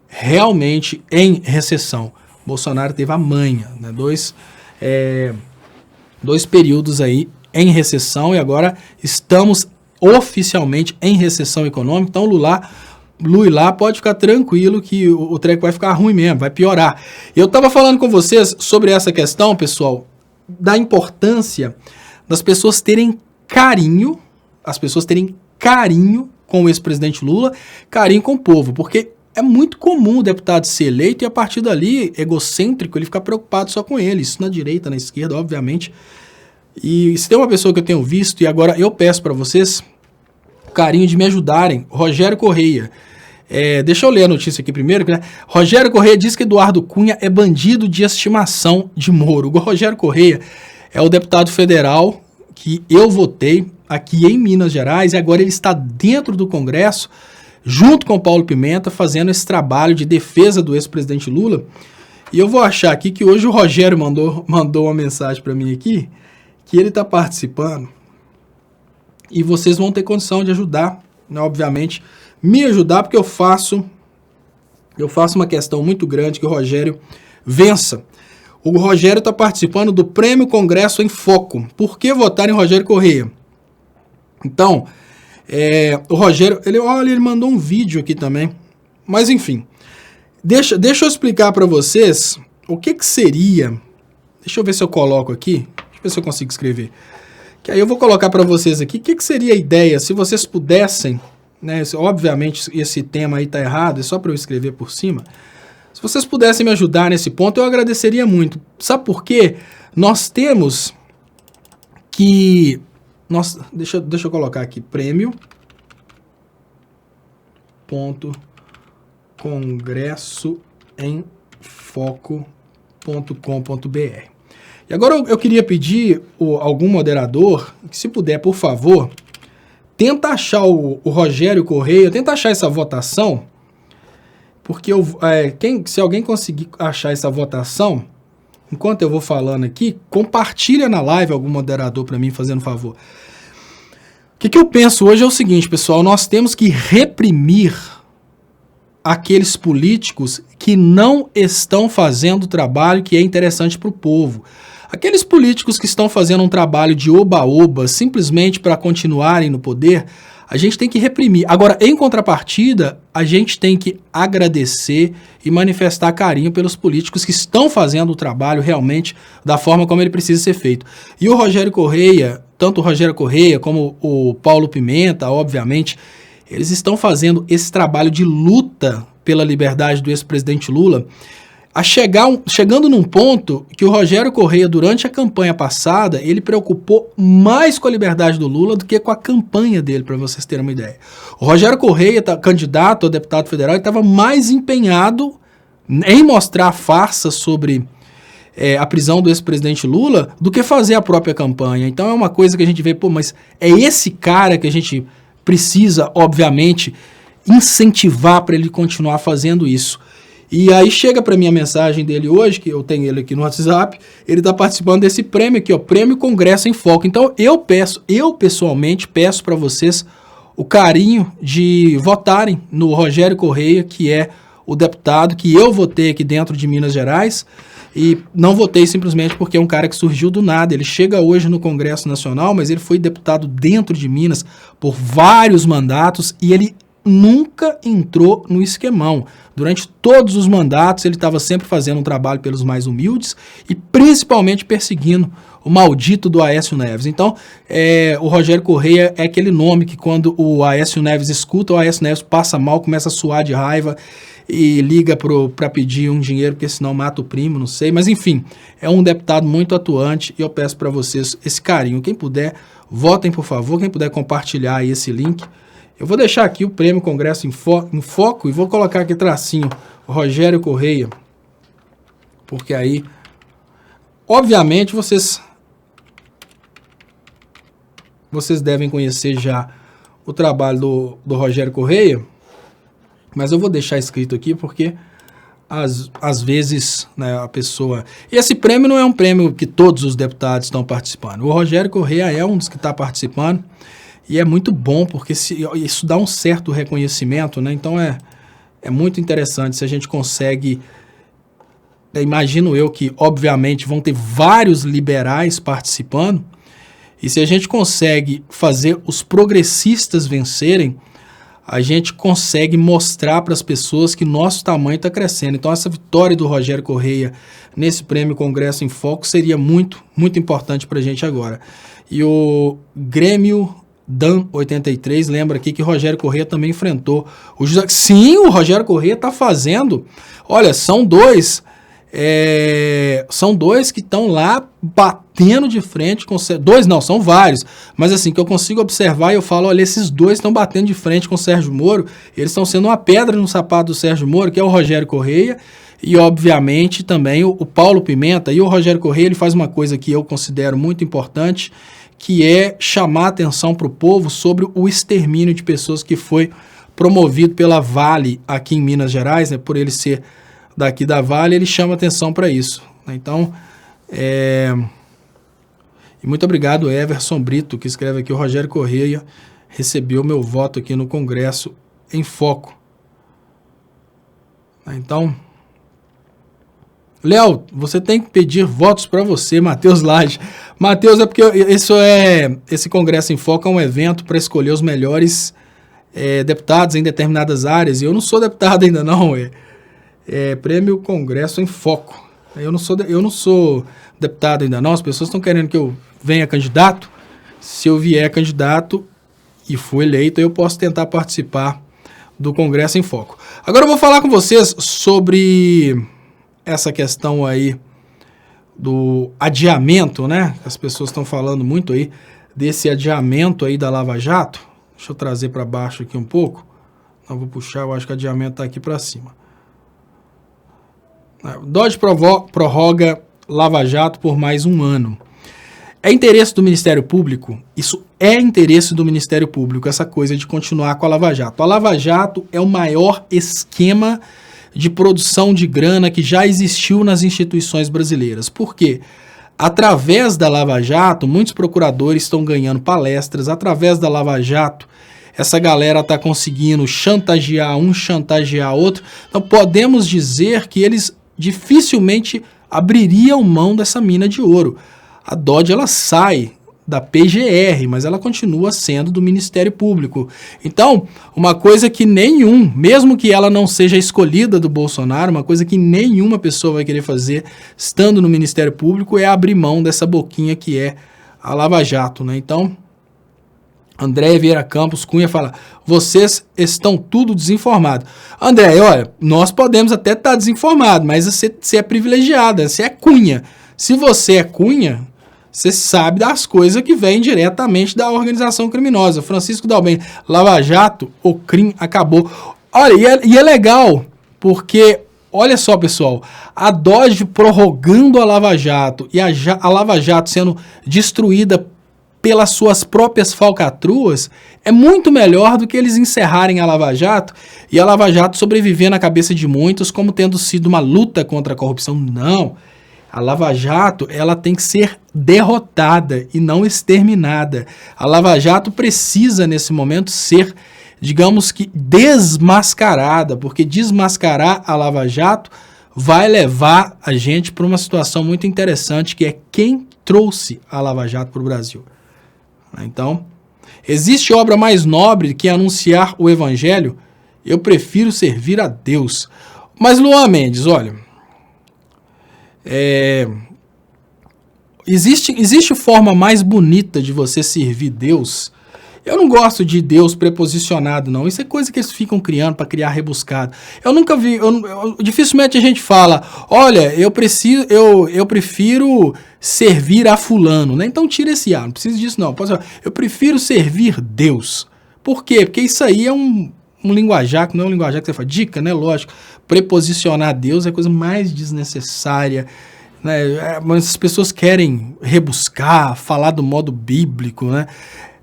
[SPEAKER 1] realmente em recessão. Bolsonaro teve a manha, né? Dois períodos aí em recessão e agora estamos oficialmente em recessão econômica. Então, Lula pode ficar tranquilo que o treco vai ficar ruim mesmo, vai piorar. Eu estava falando com vocês sobre essa questão, pessoal, da importância das pessoas terem carinho, com o ex-presidente Lula, carinho com o povo, porque é muito comum o deputado ser eleito e a partir dali, egocêntrico, ele ficar preocupado só com ele, isso na direita, na esquerda, obviamente. E se tem uma pessoa que eu tenho visto, e agora eu peço para vocês o carinho de me ajudarem, Rogério Correia. Deixa eu ler a notícia aqui primeiro, né? Rogério Correia diz que Eduardo Cunha é bandido de estimação de Moro. O Rogério Correia é o deputado federal que eu votei aqui em Minas Gerais e agora ele está dentro do Congresso, junto com o Paulo Pimenta, fazendo esse trabalho de defesa do ex-presidente Lula. E eu vou achar aqui que hoje o Rogério mandou uma mensagem para mim aqui, que ele está participando e vocês vão ter condição de ajudar, né, obviamente, me ajudar, porque eu faço uma questão muito grande que o Rogério vença. O Rogério está participando do Prêmio Congresso em Foco. Por que votar em Rogério Correia? Então, o Rogério, ele mandou um vídeo aqui também. Mas, enfim, deixa eu explicar para vocês o que seria. Deixa eu ver se eu coloco aqui. Deixa eu ver se eu consigo escrever. Que aí eu vou colocar para vocês aqui o que seria a ideia, se vocês pudessem, né? Obviamente esse tema aí tá errado, é só para eu escrever por cima. Se vocês pudessem me ajudar nesse ponto, eu agradeceria muito. Sabe por quê? Nós temos que... Deixa eu colocar aqui, prêmio.congressoemfoco.com.br. E agora eu queria pedir algum moderador, que se puder, por favor, tenta achar o Rogério Correia, tenta achar essa votação, porque se alguém conseguir achar essa votação, enquanto eu vou falando aqui, compartilha na live algum moderador para mim, fazendo favor. O que eu penso hoje é o seguinte, pessoal, nós temos que reprimir aqueles políticos que não estão fazendo o trabalho que é interessante para o povo. Aqueles políticos que estão fazendo um trabalho de oba-oba simplesmente para continuarem no poder, a gente tem que reprimir. Agora, em contrapartida, a gente tem que agradecer e manifestar carinho pelos políticos que estão fazendo o trabalho realmente da forma como ele precisa ser feito. E o Rogério Correia, tanto o Rogério Correia como o Paulo Pimenta, obviamente, eles estão fazendo esse trabalho de luta pela liberdade do ex-presidente Lula, chegando num ponto que o Rogério Correia, durante a campanha passada, ele preocupou mais com a liberdade do Lula do que com a campanha dele, para vocês terem uma ideia. O Rogério Correia, candidato a deputado federal, estava mais empenhado em mostrar a farsa sobre a prisão do ex-presidente Lula do que fazer a própria campanha. Então é uma coisa que a gente vê, mas é esse cara que a gente precisa, obviamente, incentivar para ele continuar fazendo isso. E aí chega para mim a mensagem dele hoje, que eu tenho ele aqui no WhatsApp, ele está participando desse prêmio aqui, Prêmio Congresso em Foco. Então eu pessoalmente peço para vocês o carinho de votarem no Rogério Correia, que é o deputado que eu votei aqui dentro de Minas Gerais, e não votei simplesmente porque é um cara que surgiu do nada. Ele chega hoje no Congresso Nacional, mas ele foi deputado dentro de Minas por vários mandatos e ele nunca entrou no esquemão. Durante todos os mandatos, ele estava sempre fazendo um trabalho pelos mais humildes e principalmente perseguindo o maldito do Aécio Neves. Então, o Rogério Correia é aquele nome que quando o Aécio Neves escuta, o Aécio Neves passa mal, começa a suar de raiva e liga para pedir um dinheiro, porque senão mata o primo, não sei. Mas, enfim, é um deputado muito atuante e eu peço para vocês esse carinho. Quem puder, votem, por favor. Quem puder compartilhar aí esse link. Eu vou deixar aqui o Prêmio Congresso em Foco e vou colocar aqui tracinho, Rogério Correia, porque aí, obviamente, vocês devem conhecer já o trabalho do Rogério Correia, mas eu vou deixar escrito aqui porque às vezes, né, a pessoa... E esse prêmio não é um prêmio que todos os deputados estão participando. O Rogério Correia é um dos que está participando. E é muito bom, porque isso dá um certo reconhecimento, né? Então é muito interessante se a gente consegue imagino eu que, obviamente, vão ter vários liberais participando, e se a gente consegue fazer os progressistas vencerem, a gente consegue mostrar para as pessoas que nosso tamanho está crescendo. Então, essa vitória do Rogério Correia nesse Prêmio Congresso em Foco seria muito, muito importante para a gente agora. E o Grêmio Dan 83 lembra aqui que Rogério Correia também enfrentou o José. Sim, o Rogério Correia está fazendo. Olha, são dois que estão lá batendo de frente com... Dois não, são vários. Mas assim, que eu consigo observar e eu falo, olha, esses dois estão batendo de frente com o Sérgio Moro. Eles estão sendo uma pedra no sapato do Sérgio Moro, que é o Rogério Correia. E, obviamente, também o Paulo Pimenta. E o Rogério Correia, ele faz uma coisa que eu considero muito importante, que é chamar atenção para o povo sobre o extermínio de pessoas que foi promovido pela Vale aqui em Minas Gerais, né, por ele ser daqui da Vale, ele chama atenção para isso. Então, e muito obrigado, Everson Brito, que escreve aqui, o Rogério Correia recebeu meu voto aqui no Congresso em Foco. Então, Léo, você tem que pedir votos para você, Matheus Lage. Matheus, é porque esse Congresso em Foco é um evento para escolher os melhores deputados em determinadas áreas, e eu não sou deputado ainda não, Prêmio Congresso em Foco. Eu não sou deputado ainda não, as pessoas estão querendo que eu venha candidato. Se eu vier candidato e for eleito, eu posso tentar participar do Congresso em Foco. Agora eu vou falar com vocês sobre essa questão aí do adiamento, né? As pessoas estão falando muito aí desse adiamento aí da Lava Jato. Deixa eu trazer para baixo aqui um pouco. Não vou puxar, eu acho que o adiamento está aqui para cima. Dodge prorroga Lava Jato por mais um ano. É interesse do Ministério Público? Isso é interesse do Ministério Público, essa coisa de continuar com a Lava Jato. A Lava Jato é o maior esquema de produção de grana que já existiu nas instituições brasileiras. Por quê? Através da Lava Jato, muitos procuradores estão ganhando palestras. Através da Lava Jato, essa galera está conseguindo chantagear um, chantagear outro. Então, podemos dizer que eles dificilmente abririam mão dessa mina de ouro. A Dodge, ela sai da PGR, mas ela continua sendo do Ministério Público. Então, uma coisa que mesmo que ela não seja escolhida do Bolsonaro, uma coisa que nenhuma pessoa vai querer fazer estando no Ministério Público é abrir mão dessa boquinha que é a Lava Jato, né? Então, André Vieira Campos Cunha fala, vocês estão tudo desinformados. André, olha, nós podemos até estar desinformados, mas você é privilegiada, você é Cunha. Se você é Cunha, você sabe das coisas que vêm diretamente da organização criminosa. Francisco Dalben, Lava Jato, o crime acabou. Olha, e é legal, porque, olha só, pessoal, a Dodge prorrogando a Lava Jato e a Lava Jato sendo destruída pelas suas próprias falcatruas, é muito melhor do que eles encerrarem a Lava Jato e a Lava Jato sobreviver na cabeça de muitos como tendo sido uma luta contra a corrupção. Não. A Lava Jato, ela tem que ser derrotada e não exterminada. A Lava Jato precisa, nesse momento, ser, digamos que, desmascarada, porque desmascarar a Lava Jato vai levar a gente para uma situação muito interessante, que é quem trouxe a Lava Jato para o Brasil. Então, existe obra mais nobre que anunciar o Evangelho? Eu prefiro servir a Deus. Mas, Luan Mendes, olha... Existe forma mais bonita de você servir Deus? Eu não gosto de Deus preposicionado, não. Isso é coisa que eles ficam criando para criar rebuscado. Eu nunca vi, dificilmente a gente fala, olha, eu prefiro servir a fulano, né? Então tira esse não precisa disso não. Eu prefiro servir Deus. Por quê? Porque isso aí é um linguajar, que não é um linguajar que você fala, dica, né? Lógico. Preposicionar Deus é a coisa mais desnecessária, né? Mas as pessoas querem rebuscar, falar do modo bíblico, né?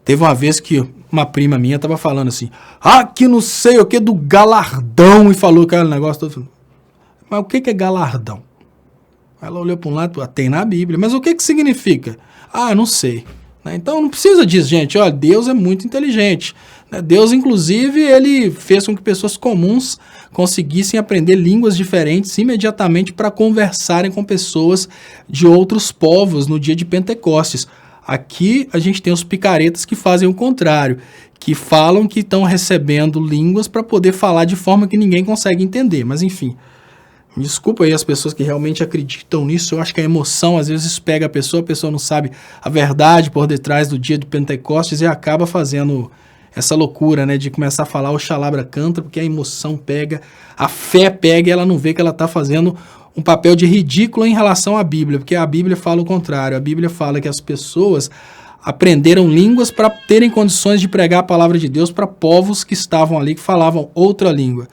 [SPEAKER 1] Teve uma vez que uma prima minha estava falando assim, que não sei o que do galardão, e falou aquele negócio todo. Mas o que é galardão? Ela olhou para um lado, tem na Bíblia, mas o que significa? Não sei. né? Então não precisa disso, gente. Olha, Deus é muito inteligente, né? Deus, inclusive, ele fez com que pessoas comuns conseguissem aprender línguas diferentes imediatamente para conversarem com pessoas de outros povos no dia de Pentecostes. Aqui a gente tem os picaretas que fazem o contrário, que falam que estão recebendo línguas para poder falar de forma que ninguém consegue entender. Mas enfim, me desculpa aí as pessoas que realmente acreditam nisso. Eu acho que a emoção às vezes pega a pessoa não sabe a verdade por detrás do dia de Pentecostes e acaba fazendo essa loucura, né, de começar a falar Oxalabra Cantra, porque a emoção pega, a fé pega e ela não vê que ela está fazendo um papel de ridículo em relação à Bíblia, porque a Bíblia fala o contrário. A Bíblia fala que as pessoas aprenderam línguas para terem condições de pregar a palavra de Deus para povos que estavam ali, que falavam outra língua.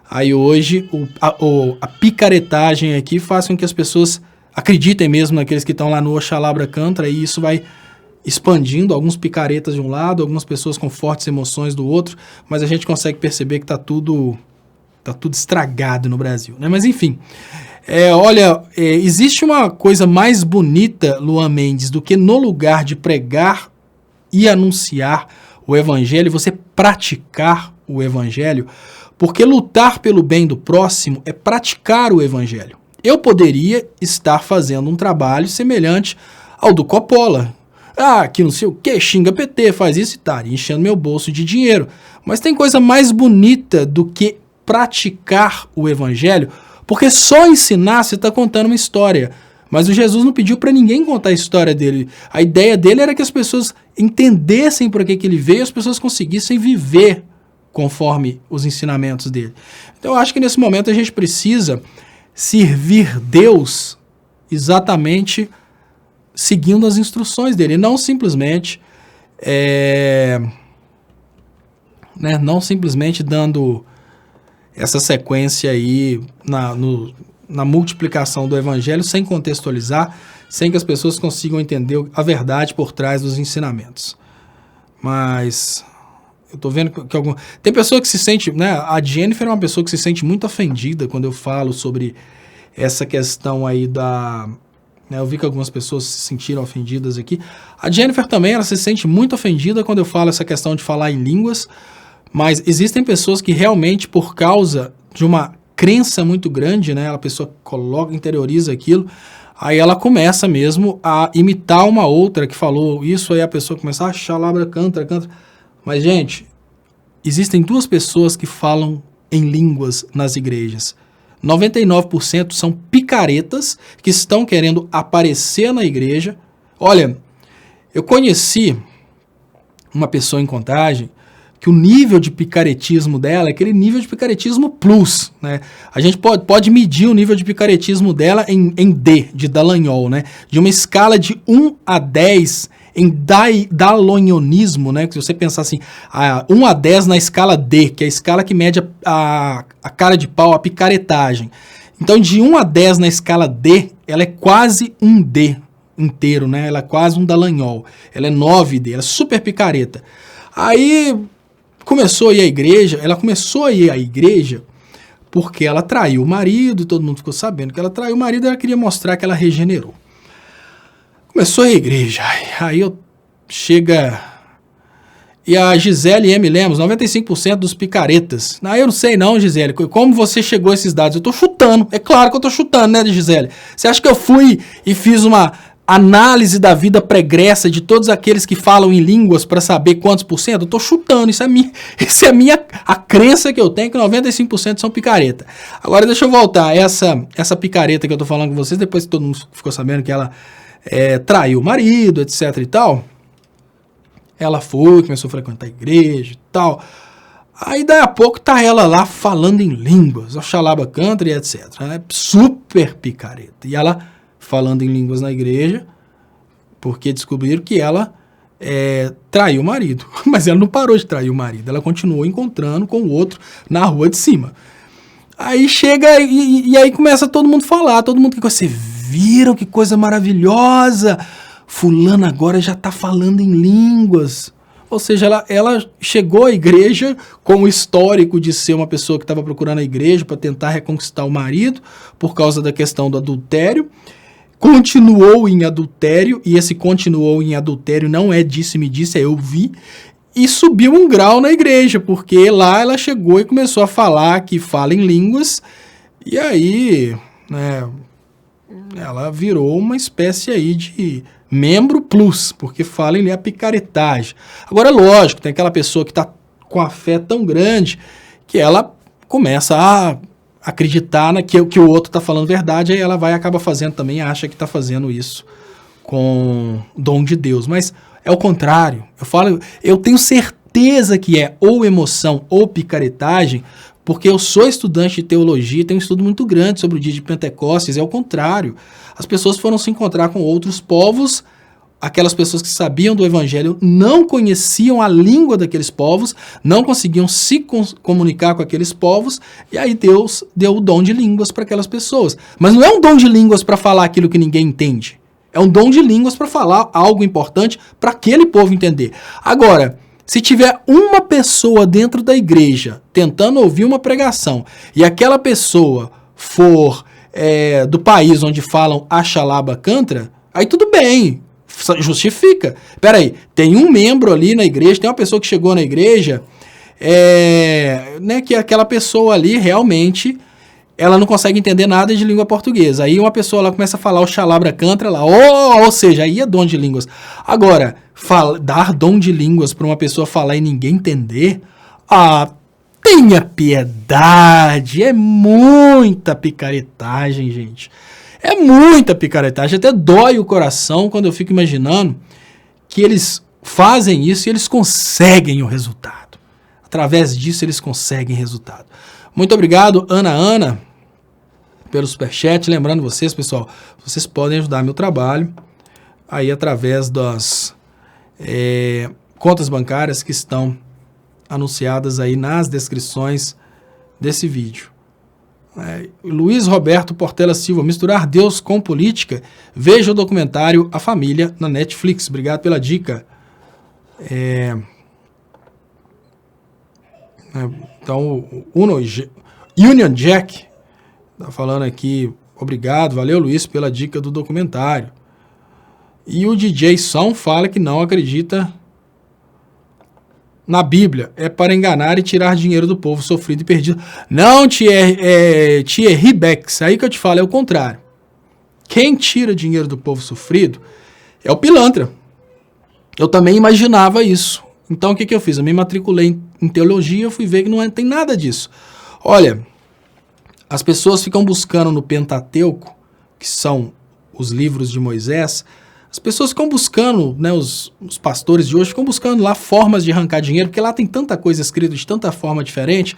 [SPEAKER 1] Aí hoje a picaretagem aqui faz com que as pessoas acreditem mesmo naqueles que estão lá no Oxalabra Cantra, e isso vai expandindo, alguns picaretas de um lado, algumas pessoas com fortes emoções do outro, mas a gente consegue perceber que está tudo estragado no Brasil, né? Mas enfim, existe uma coisa mais bonita, Luan Mendes, do que no lugar de pregar e anunciar o evangelho, você praticar o evangelho, porque lutar pelo bem do próximo é praticar o evangelho. Eu poderia estar fazendo um trabalho semelhante ao do Coppola, que não sei o que, xinga PT, faz isso e tá, enchendo meu bolso de dinheiro. Mas tem coisa mais bonita do que praticar o evangelho, porque só ensinar você está contando uma história. Mas o Jesus não pediu para ninguém contar a história dele. A ideia dele era que as pessoas entendessem por que ele veio, as pessoas conseguissem viver conforme os ensinamentos dele. Então eu acho que nesse momento a gente precisa servir Deus exatamente seguindo as instruções dele, não simplesmente não simplesmente dando essa sequência aí na multiplicação do evangelho sem contextualizar, sem que as pessoas consigam entender a verdade por trás dos ensinamentos. Mas eu tô vendo que tem pessoa que se sente, né? A Jennifer é uma pessoa que se sente muito ofendida quando eu falo sobre essa questão aí eu vi que algumas pessoas se sentiram ofendidas aqui. A Jennifer também, ela se sente muito ofendida quando eu falo essa questão de falar em línguas, mas existem pessoas que realmente, por causa de uma crença muito grande, né, a pessoa interioriza aquilo, aí ela começa mesmo a imitar uma outra que falou isso, aí a pessoa começa a Xalabra Cantra. Mas, gente, existem duas pessoas que falam em línguas nas igrejas. 99% são picaretas que estão querendo aparecer na igreja. Olha, eu conheci uma pessoa em Contagem que o nível de picaretismo dela é aquele nível de picaretismo plus, né? A gente pode medir o nível de picaretismo dela em D, de Dallagnol, né? De uma escala de 1 a 10 em dalonionismo, né? Que se você pensar assim, 1 a 10 na escala D, que é a escala que mede a cara de pau, a picaretagem. Então, de 1 a 10 na escala D, ela é quase um D inteiro, né? Ela é quase um Dallagnol. Ela é 9D, ela é super picareta. Aí ela começou a ir à igreja porque ela traiu o marido, todo mundo ficou sabendo que ela traiu o marido, e ela queria mostrar que ela regenerou. Começou a igreja, aí chega, e a Gisele M. Lemos, 95% dos picaretas. Eu não sei não, Gisele, como você chegou a esses dados? Eu tô chutando, é claro que eu tô chutando, né, Gisele? Você acha que eu fui e fiz uma análise da vida pregressa de todos aqueles que falam em línguas para saber quantos por cento? Eu tô chutando, isso é a crença que eu tenho, que 95% são picareta. Agora deixa eu voltar, essa picareta que eu tô falando com vocês, depois que todo mundo ficou sabendo que ela traiu o marido, etc e tal, ela começou a frequentar a igreja e tal, aí daí a pouco tá ela lá falando em línguas, Oxalabra Cantra e etc, né? Super picareta, e ela falando em línguas na igreja, porque descobriram que ela traiu o marido. Mas ela não parou de trair o marido, ela continuou encontrando com o outro na rua de cima. Aí chega e aí começa todo mundo a falar, todo mundo que você viram que coisa maravilhosa, fulano agora já está falando em línguas. Ou seja, ela chegou à igreja com o histórico de ser uma pessoa que estava procurando a igreja para tentar reconquistar o marido por causa da questão do adultério. continuou em adultério, e esse continuou em adultério não é disse-me disse, é eu vi, e subiu um grau na igreja, porque lá ela chegou e começou a falar que fala em línguas, e aí, né, ela virou uma espécie aí de membro plus, porque fala em a picaretagem. Agora, lógico, tem aquela pessoa que está com a fé tão grande que ela começa a acreditar que o outro está falando verdade, aí ela vai e acaba fazendo também, acha que está fazendo isso com dom de Deus. Mas é o contrário. Eu tenho certeza que é ou emoção ou picaretagem, porque eu sou estudante de teologia, tenho um estudo muito grande sobre o dia de Pentecostes, é o contrário. As pessoas foram se encontrar com outros povos, aquelas pessoas que sabiam do evangelho não conheciam a língua daqueles povos, não conseguiam se comunicar com aqueles povos, e aí Deus deu o dom de línguas para aquelas pessoas. Mas não é um dom de línguas para falar aquilo que ninguém entende. É um dom de línguas para falar algo importante para aquele povo entender. Agora, se tiver uma pessoa dentro da igreja tentando ouvir uma pregação e aquela pessoa for do país onde falam Axalaba Cantra, aí tudo bem, justifica. Peraí, tem um membro ali na igreja, tem uma pessoa que chegou na igreja, né, que aquela pessoa ali realmente ela não consegue entender nada de língua portuguesa. Aí uma pessoa lá começa a falar o Xalabra Cantra lá, ou seja, aí é dom de línguas. Agora, dar dom de línguas para uma pessoa falar e ninguém entender, tenha piedade, é muita picaretagem, gente. É muita picaretagem, até dói o coração quando eu fico imaginando que eles fazem isso e eles conseguem o resultado. Através disso eles conseguem resultado. Muito obrigado, Ana, pelo superchat. Lembrando vocês, pessoal, vocês podem ajudar meu trabalho aí através das contas bancárias que estão anunciadas aí nas descrições desse vídeo. Luiz Roberto Portela Silva, misturar Deus com política? Veja o documentário A Família na Netflix. Obrigado pela dica. Então, o Union Jack está falando aqui, obrigado, valeu Luiz pela dica do documentário. E o DJ Som fala que não acredita na Bíblia, é para enganar e tirar dinheiro do povo sofrido e perdido. Não, Thierry Becks, aí que eu te falo, é o contrário. Quem tira dinheiro do povo sofrido é o pilantra. Eu também imaginava isso. Então o que eu fiz? Eu me matriculei em teologia, eu fui ver que não tem nada disso. Olha, as pessoas ficam buscando no Pentateuco, que são os livros de Moisés, as pessoas ficam buscando, né, os pastores de hoje ficam buscando lá formas de arrancar dinheiro, porque lá tem tanta coisa escrita de tanta forma diferente,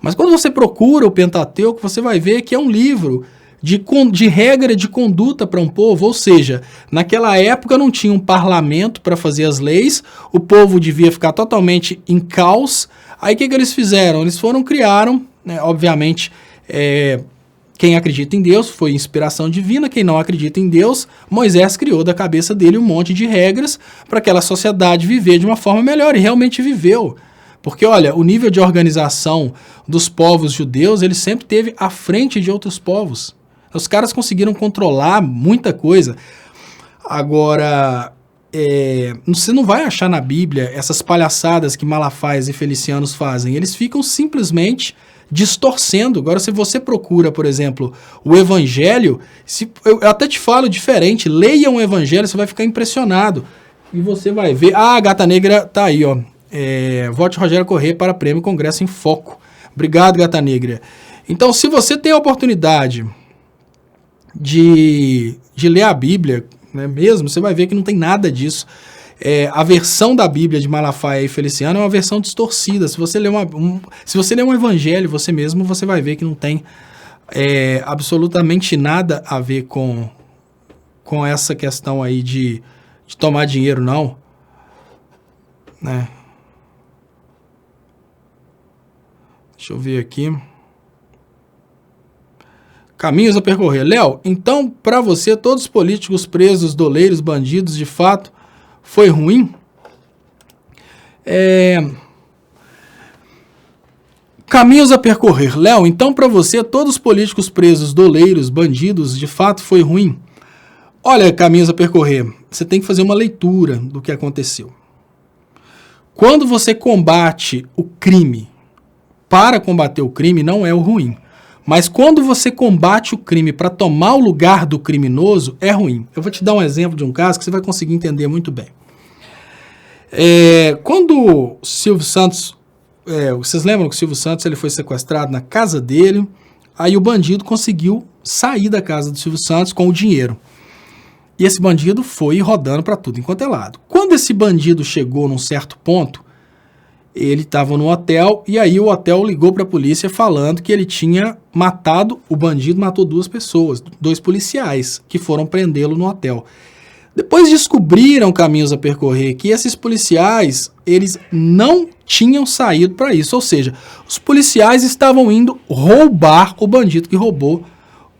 [SPEAKER 1] mas quando você procura o Pentateuco, você vai ver que é um livro de regra de conduta para um povo, ou seja, naquela época não tinha um parlamento para fazer as leis, o povo devia ficar totalmente em caos, aí o que eles fizeram? Eles criaram, né, obviamente, quem acredita em Deus foi inspiração divina, quem não acredita em Deus, Moisés criou da cabeça dele um monte de regras para aquela sociedade viver de uma forma melhor, e realmente viveu. Porque, olha, o nível de organização dos povos judeus, ele sempre esteve à frente de outros povos. Os caras conseguiram controlar muita coisa. Agora, você não vai achar na Bíblia essas palhaçadas que Malafais e Felicianos fazem. Eles ficam simplesmente distorcendo. Agora, se você procura, por exemplo, o Evangelho, eu até te falo diferente, leia um Evangelho, você vai ficar impressionado. E você vai ver... a Gata Negra tá aí, ó. Vote Rogério Corrêa para Prêmio Congresso em Foco. Obrigado, Gata Negra. Então, se você tem a oportunidade de ler a Bíblia, né, mesmo, você vai ver que não tem nada disso. A versão da Bíblia de Malafaia e Feliciano é uma versão distorcida. Se você ler um evangelho você mesmo, você vai ver que não tem absolutamente nada a ver com essa questão aí de tomar dinheiro, não. Né? Deixa eu ver aqui. Caminhos a percorrer. Léo, então, para você, todos os políticos presos, doleiros, bandidos, de fato, foi ruim? Caminhos a percorrer. Léo, então, para você, todos os políticos presos, doleiros, bandidos, de fato, foi ruim? Olha, caminhos a percorrer. Você tem que fazer uma leitura do que aconteceu. Quando você combate o crime, para combater o crime não é o ruim. Mas quando você combate o crime para tomar o lugar do criminoso, é ruim. Eu vou te dar um exemplo de um caso que você vai conseguir entender muito bem. Quando o Silvio Santos... vocês lembram que o Silvio Santos ele foi sequestrado na casa dele, aí o bandido conseguiu sair da casa do Silvio Santos com o dinheiro. E esse bandido foi rodando para tudo enquanto é lado. Quando esse bandido chegou num certo ponto, ele estava no hotel e aí o hotel ligou para a polícia falando que ele tinha matado, o bandido matou 2 pessoas, 2 policiais que foram prendê-lo no hotel. Depois descobriram, caminhos a percorrer, que esses policiais, eles não tinham saído para isso, ou seja, os policiais estavam indo roubar o bandido que roubou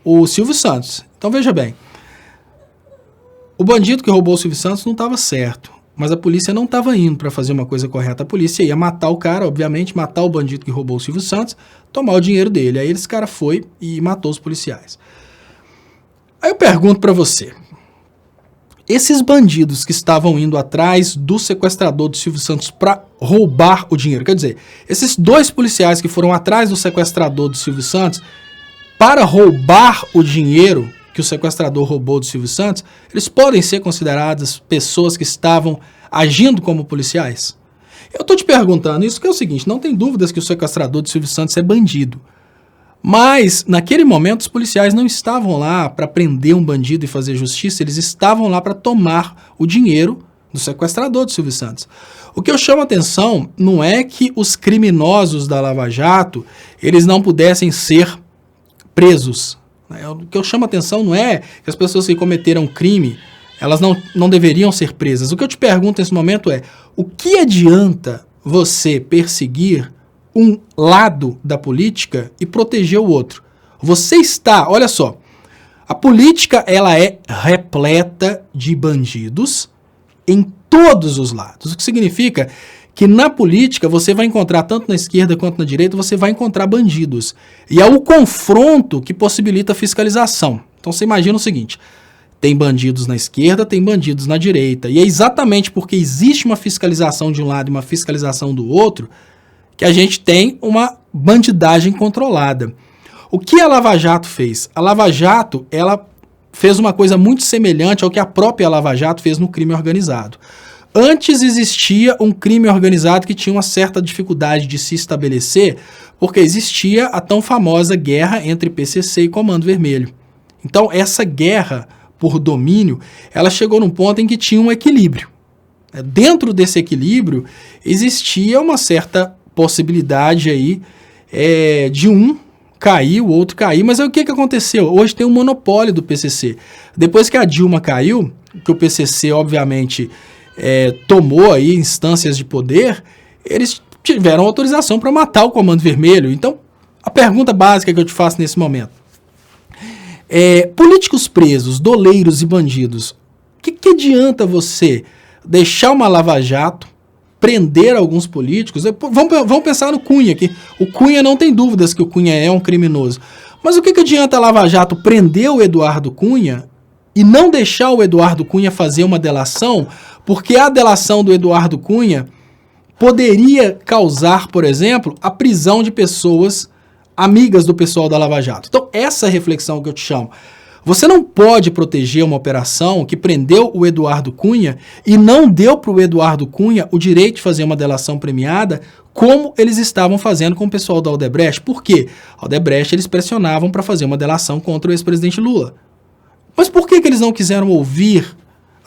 [SPEAKER 1] o Silvio Santos. Então veja bem, o bandido que roubou o Silvio Santos não estava certo, mas a polícia não estava indo para fazer uma coisa correta. A polícia ia matar o cara, obviamente, matar o bandido que roubou o Silvio Santos, tomar o dinheiro dele. Aí esse cara foi e matou os policiais. Aí eu pergunto para você, esses bandidos que estavam indo atrás do sequestrador do Silvio Santos para roubar o dinheiro, quer dizer, esses 2 policiais que foram atrás do sequestrador do Silvio Santos para roubar o dinheiro que o sequestrador roubou do Silvio Santos, eles podem ser consideradas pessoas que estavam agindo como policiais? Eu estou te perguntando isso porque é o seguinte, não tem dúvidas que o sequestrador do Silvio Santos é bandido. Mas, naquele momento, os policiais não estavam lá para prender um bandido e fazer justiça, eles estavam lá para tomar o dinheiro do sequestrador do Silvio Santos. O que eu chamo a atenção não é que os criminosos da Lava Jato, eles não pudessem ser presos. O que eu chamo a atenção não é que as pessoas que cometeram crime, elas não deveriam ser presas. O que eu te pergunto nesse momento é, o que adianta você perseguir um lado da política e proteger o outro? Você está, olha só, a política ela é repleta de bandidos em todos os lados. O que significa que na política você vai encontrar, tanto na esquerda quanto na direita, você vai encontrar bandidos. E é o confronto que possibilita a fiscalização. Então você imagina o seguinte, tem bandidos na esquerda, tem bandidos na direita. E é exatamente porque existe uma fiscalização de um lado e uma fiscalização do outro que a gente tem uma bandidagem controlada. O que a Lava Jato fez? A Lava Jato, ela fez uma coisa muito semelhante ao que a própria Lava Jato fez no crime organizado. Antes existia um crime organizado que tinha uma certa dificuldade de se estabelecer, porque existia a tão famosa guerra entre PCC e Comando Vermelho. Então, essa guerra por domínio, ela chegou num ponto em que tinha um equilíbrio. Dentro desse equilíbrio, existia uma certa possibilidade aí de um cair, o outro cair, mas aí o que aconteceu? Hoje tem um monopólio do PCC. Depois que a Dilma caiu, que o PCC, obviamente, tomou aí instâncias de poder, eles tiveram autorização para matar o Comando Vermelho. Então, a pergunta básica que eu te faço nesse momento, políticos presos, doleiros e bandidos, o que adianta você deixar uma Lava Jato, prender alguns políticos? Vamos pensar no Cunha aqui. O Cunha, não tem dúvidas que o Cunha é um criminoso. Mas o que adianta a Lava Jato prender o Eduardo Cunha e não deixar o Eduardo Cunha fazer uma delação, porque a delação do Eduardo Cunha poderia causar, por exemplo, a prisão de pessoas amigas do pessoal da Lava Jato. Então, essa reflexão que eu te chamo. Você não pode proteger uma operação que prendeu o Eduardo Cunha e não deu para o Eduardo Cunha o direito de fazer uma delação premiada, como eles estavam fazendo com o pessoal da Odebrecht. Por quê? A Odebrecht, eles pressionavam para fazer uma delação contra o ex-presidente Lula. Mas por que eles não quiseram ouvir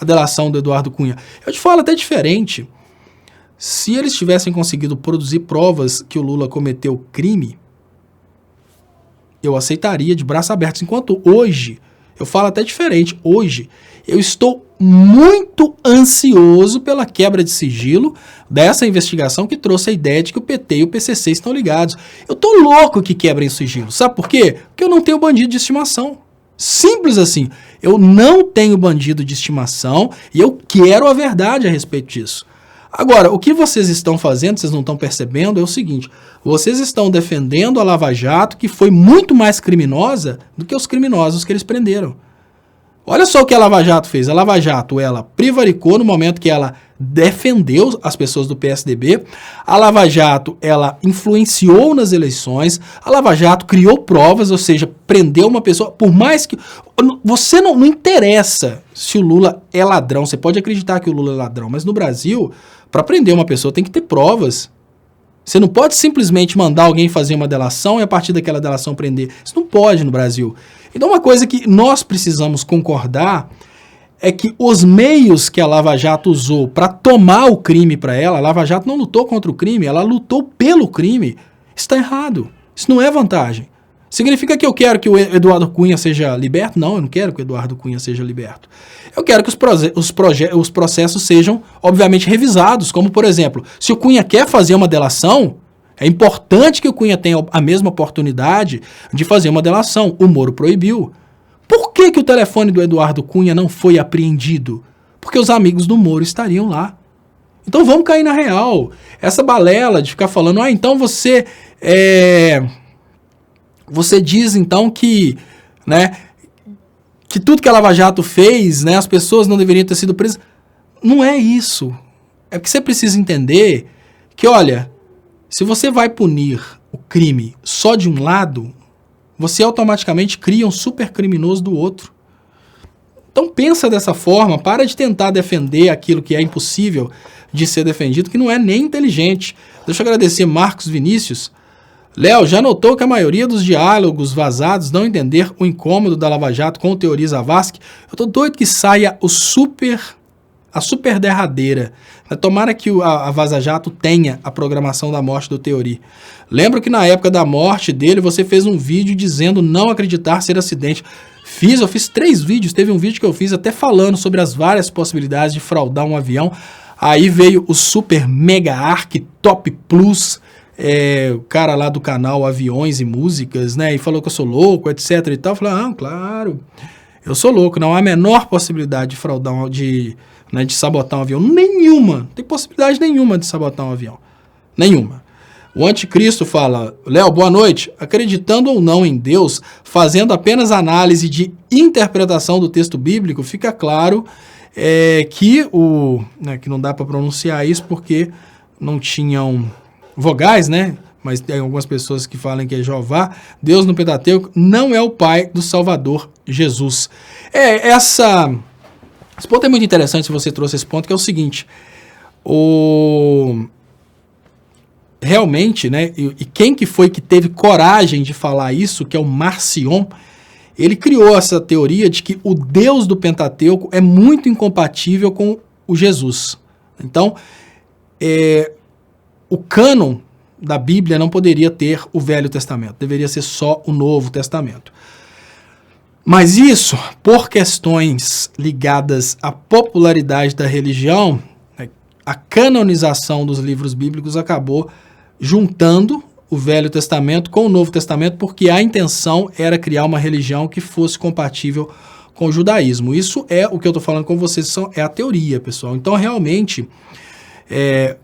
[SPEAKER 1] a delação do Eduardo Cunha? Eu te falo até diferente. Se eles tivessem conseguido produzir provas que o Lula cometeu crime, eu aceitaria de braços abertos. Enquanto hoje, eu falo até diferente, hoje eu estou muito ansioso pela quebra de sigilo dessa investigação que trouxe a ideia de que o PT e o PCC estão ligados. Eu tô louco que quebrem o sigilo. Sabe por quê? Porque eu não tenho bandido de estimação. Simples assim. Eu não tenho bandido de estimação e eu quero a verdade a respeito disso. Agora, o que vocês estão fazendo, vocês não estão percebendo, é o seguinte, vocês estão defendendo a Lava Jato, que foi muito mais criminosa do que os criminosos que eles prenderam. Olha só o que a Lava Jato fez. A Lava Jato, ela prevaricou no momento que ela defendeu as pessoas do PSDB. A Lava Jato, ela influenciou nas eleições. A Lava Jato criou provas, ou seja, prendeu uma pessoa. Por mais que... Você não interessa se o Lula é ladrão. Você pode acreditar que o Lula é ladrão, mas no Brasil, para prender uma pessoa tem que ter provas. Você não pode simplesmente mandar alguém fazer uma delação e a partir daquela delação prender. Isso não pode no Brasil. Então uma coisa que nós precisamos concordar é que os meios que a Lava Jato usou para tomar o crime para ela, a Lava Jato não lutou contra o crime, ela lutou pelo crime, está errado. Isso não é vantagem. Significa que eu quero que o Eduardo Cunha seja liberto? Não, eu não quero que o Eduardo Cunha seja liberto. Eu quero que os processos sejam, obviamente, revisados, como, por exemplo, se o Cunha quer fazer uma delação, é importante que o Cunha tenha a mesma oportunidade de fazer uma delação. O Moro proibiu. Por que o telefone do Eduardo Cunha não foi apreendido? Porque os amigos do Moro estariam lá. Então vamos cair na real. Essa balela de ficar falando, então você diz então que, né, que tudo que a Lava Jato fez, né, as pessoas não deveriam ter sido presas. Não é isso. É que você precisa entender que, olha, se você vai punir o crime só de um lado, você automaticamente cria um super criminoso do outro. Então pensa dessa forma, para de tentar defender aquilo que é impossível de ser defendido, que não é nem inteligente. Deixa eu agradecer Marcos Vinícius. Léo, já notou que a maioria dos diálogos vazados não entender o incômodo da Lava Jato com o Teori Zavascki? Eu tô doido que saia a super derradeira. Tomara que a Vaza Jato tenha a programação da morte do Teori. Lembro que na época da morte dele, você fez um vídeo dizendo não acreditar ser acidente. Eu fiz 3 vídeos, teve um vídeo que eu fiz até falando sobre as várias possibilidades de fraudar um avião. Aí veio o Super Mega Arc Top Plus, o cara lá do canal Aviões e Músicas, né, e falou que eu sou louco, etc e tal. Eu falei, claro, eu sou louco, não há a menor possibilidade de fraudar, de sabotar um avião. Nenhuma, não tem possibilidade nenhuma de sabotar um avião. Nenhuma. O Anticristo fala, Léo, boa noite, acreditando ou não em Deus, fazendo apenas análise de interpretação do texto bíblico, fica claro que não dá para pronunciar isso porque não tinham vogais, né? Mas tem algumas pessoas que falam que é Jeová. Deus no Pentateuco não é o pai do Salvador Jesus. Esse ponto é muito interessante se você trouxe esse ponto, que é o seguinte, realmente, né, e quem que foi que teve coragem de falar isso, que é o Marcion, ele criou essa teoria de que o Deus do Pentateuco é muito incompatível com o Jesus. Então, o cânon da Bíblia não poderia ter o Velho Testamento, deveria ser só o Novo Testamento. Mas isso, por questões ligadas à popularidade da religião, a canonização dos livros bíblicos acabou juntando o Velho Testamento com o Novo Testamento, porque a intenção era criar uma religião que fosse compatível com o judaísmo. Isso é o que eu estou falando com vocês, é a teoria, pessoal. Então, realmente,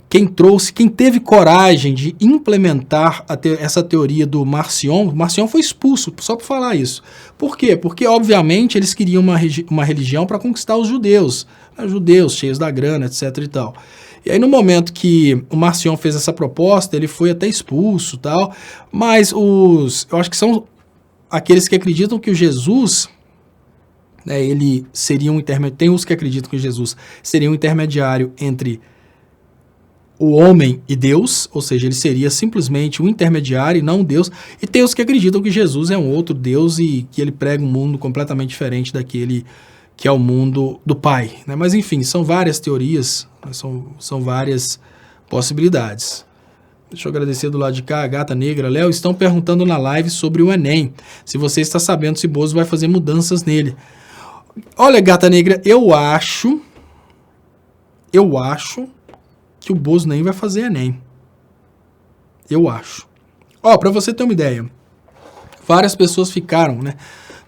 [SPEAKER 1] quem teve coragem de implementar essa teoria do Marcion foi expulso, só por falar isso. Por quê? Porque, obviamente, eles queriam uma religião para conquistar os judeus, judeus cheios da grana, etc. e tal. E aí, no momento que o Marcion fez essa proposta, ele foi até expulso e tal, mas eu acho que são aqueles que acreditam que o Jesus, ele seria um intermediário, tem os que acreditam que Jesus seria um intermediário entre o homem e Deus, ou seja, ele seria simplesmente um intermediário e não um Deus, e tem os que acreditam que Jesus é um outro Deus e que ele prega um mundo completamente diferente daquele que é o mundo do Pai, né? Mas enfim, são várias teorias, são várias possibilidades. Deixa eu agradecer do lado de cá, a Gata Negra. Léo, estão perguntando na live sobre o Enem, se você está sabendo se Bozo vai fazer mudanças nele. Olha, Gata Negra, eu acho que o Bozo nem vai fazer Enem. Eu acho. Para você ter uma ideia, várias pessoas ficaram, né?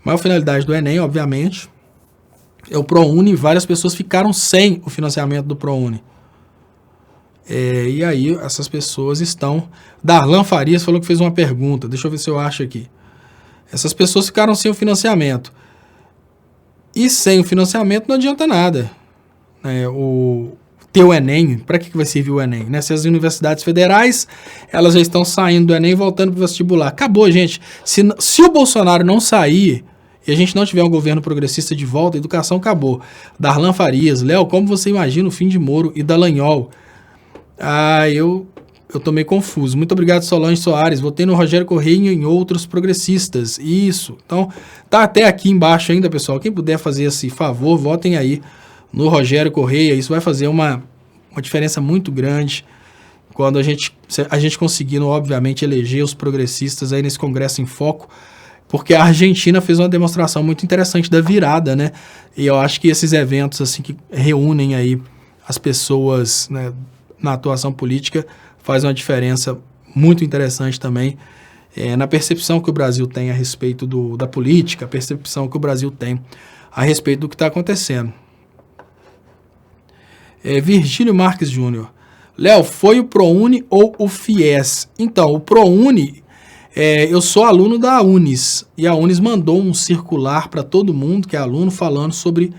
[SPEAKER 1] A maior finalidade do Enem, obviamente, é o ProUni, várias pessoas ficaram sem o financiamento do ProUni. E aí, essas pessoas estão... Darlan Farias falou que fez uma pergunta, deixa eu ver se eu acho aqui. Essas pessoas ficaram sem o financiamento. E sem o financiamento não adianta nada. Ter o Enem, para que vai servir o Enem? Né? Se as universidades federais, elas já estão saindo do Enem e voltando para o vestibular. Acabou, gente. Se o Bolsonaro não sair e a gente não tiver um governo progressista de volta, a educação acabou. Darlan Farias, Léo, como você imagina o fim de Moro e Dallagnol? Eu tô meio confuso. Muito obrigado, Solange Soares. Votei no Rogério Correia e em outros progressistas. Isso. Então, tá até aqui embaixo ainda, pessoal. Quem puder fazer esse favor, votem aí no Rogério Correia. Isso vai fazer uma diferença muito grande quando a gente conseguindo, obviamente, eleger os progressistas aí nesse Congresso em Foco, porque a Argentina fez uma demonstração muito interessante da virada, né? E eu acho que esses eventos, assim, que reúnem aí as pessoas, né, na atuação política, faz uma diferença muito interessante também na percepção que o Brasil tem a respeito da política, a percepção que o Brasil tem a respeito do que está acontecendo. Virgílio Marques Júnior. Léo, foi o ProUni ou o FIES? Então, o ProUni, eu sou aluno da Unis, e a Unis mandou um circular para todo mundo que é aluno falando sobre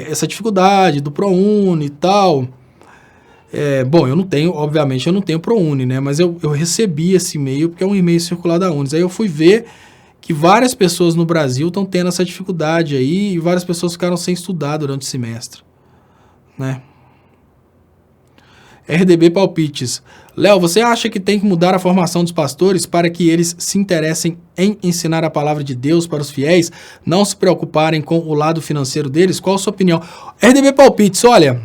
[SPEAKER 1] essa dificuldade do ProUni e tal. Bom, obviamente eu não tenho ProUni, né? Mas eu recebi esse e-mail porque é um e-mail circular da Unis. Aí eu fui ver que várias pessoas no Brasil estão tendo essa dificuldade aí e várias pessoas ficaram sem estudar durante o semestre, né? RDB Palpites. Léo, você acha que tem que mudar a formação dos pastores para que eles se interessem em ensinar a palavra de Deus para os fiéis, não se preocuparem com o lado financeiro deles? Qual a sua opinião? RDB Palpites, olha,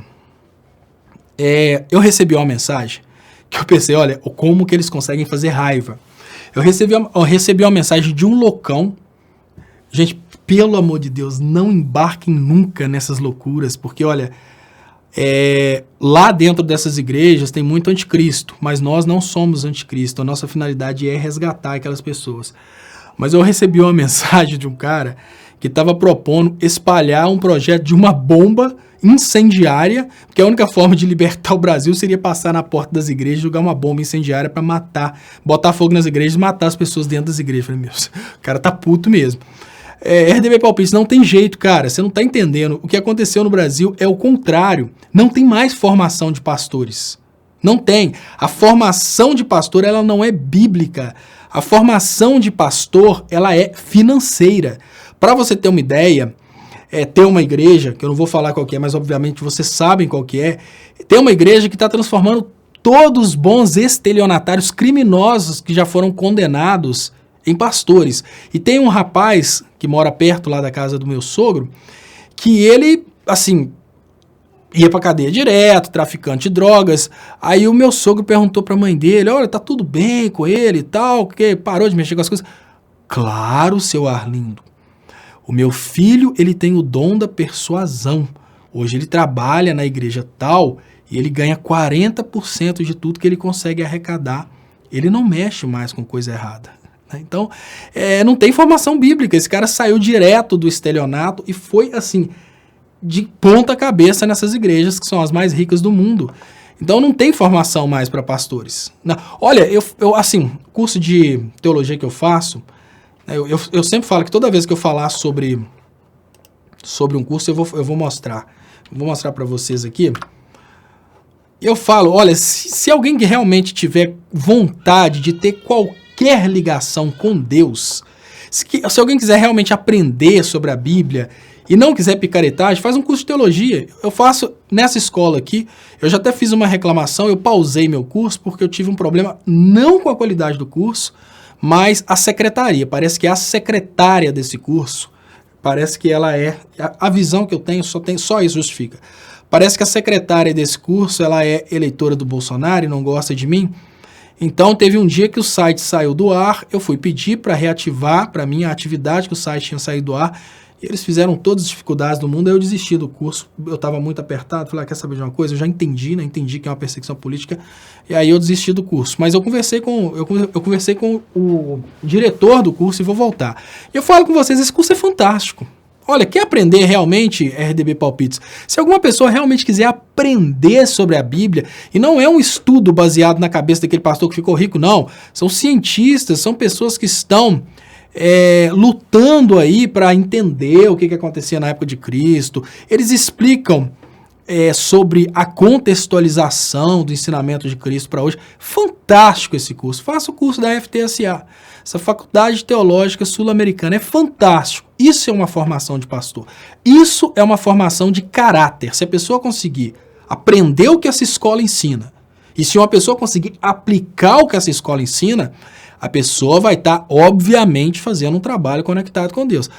[SPEAKER 1] eu recebi uma mensagem que eu pensei, olha, como que eles conseguem fazer raiva. Eu recebi uma mensagem de um loucão. Gente, pelo amor de Deus, não embarquem nunca nessas loucuras, porque, olha, lá dentro dessas igrejas tem muito anticristo, mas nós não somos anticristo, a nossa finalidade é resgatar aquelas pessoas. Mas eu recebi uma mensagem de um cara que estava propondo espalhar um projeto de uma bomba incendiária, porque a única forma de libertar o Brasil seria passar na porta das igrejas, jogar uma bomba incendiária para matar, botar fogo nas igrejas e matar as pessoas dentro das igrejas. Eu falei, meu, o cara tá puto mesmo. RDB Palpites, não tem jeito, cara, você não tá entendendo. O que aconteceu no Brasil é o contrário. Não tem mais formação de pastores. Não tem. A formação de pastor, ela não é bíblica. A formação de pastor, ela é financeira. Para você ter uma ideia, ter uma igreja, que eu não vou falar qual que é, mas obviamente vocês sabem qual que é, ter uma igreja que está transformando todos os bons estelionatários criminosos que já foram condenados em pastores. E tem um rapaz que mora perto lá da casa do meu sogro, que ele, assim, ia pra cadeia direto, traficante de drogas. Aí o meu sogro perguntou pra mãe dele, olha, tá tudo bem com ele e tal, porque parou de mexer com as coisas. Claro, seu Arlindo. O meu filho, ele tem o dom da persuasão. Hoje ele trabalha na igreja tal e ele ganha 40% de tudo que ele consegue arrecadar. Ele não mexe mais com coisa errada. Então, não tem formação bíblica. Esse cara saiu direto do estelionato e foi, assim, de ponta cabeça nessas igrejas que são as mais ricas do mundo. Então, não tem formação mais para pastores. Não. Olha, eu assim, curso de teologia que eu faço, eu sempre falo que toda vez que eu falar sobre um curso, eu vou mostrar. Vou mostrar para vocês aqui. Eu falo, olha, se alguém que realmente tiver vontade de ter qualquer ligação com Deus, se alguém quiser realmente aprender sobre a Bíblia e não quiser picaretagem, faz um curso de teologia. Eu faço nessa escola aqui, eu já até fiz uma reclamação, eu pausei meu curso porque eu tive um problema não com a qualidade do curso, mas a secretaria. Parece que a secretária desse curso, parece que ela a visão que eu tenho, só isso justifica. Parece que a secretária desse curso, ela é eleitora do Bolsonaro e não gosta de mim. Então, teve um dia que o site saiu do ar, eu fui pedir para reativar para mim a atividade que o site tinha saído do ar, e eles fizeram todas as dificuldades do mundo, aí eu desisti do curso, eu estava muito apertado, falei, quer saber de uma coisa? Eu já entendi, né? Entendi que é uma perseguição política, e aí eu desisti do curso. Mas eu conversei com o diretor do curso e vou voltar. E eu falo com vocês, esse curso é fantástico. Olha, quer aprender realmente, RDB Palpites? Se alguma pessoa realmente quiser aprender sobre a Bíblia, e não é um estudo baseado na cabeça daquele pastor que ficou rico, não. São cientistas, são pessoas que estão lutando aí para entender o que acontecia na época de Cristo. Eles explicam sobre a contextualização do ensinamento de Cristo para hoje. Fantástico esse curso. Faça o curso da FTSA, essa Faculdade Teológica Sul-Americana. É fantástico. Isso é uma formação de pastor. Isso é uma formação de caráter. Se a pessoa conseguir aprender o que essa escola ensina, e se uma pessoa conseguir aplicar o que essa escola ensina, a pessoa vai estar, obviamente, fazendo um trabalho conectado com Deus.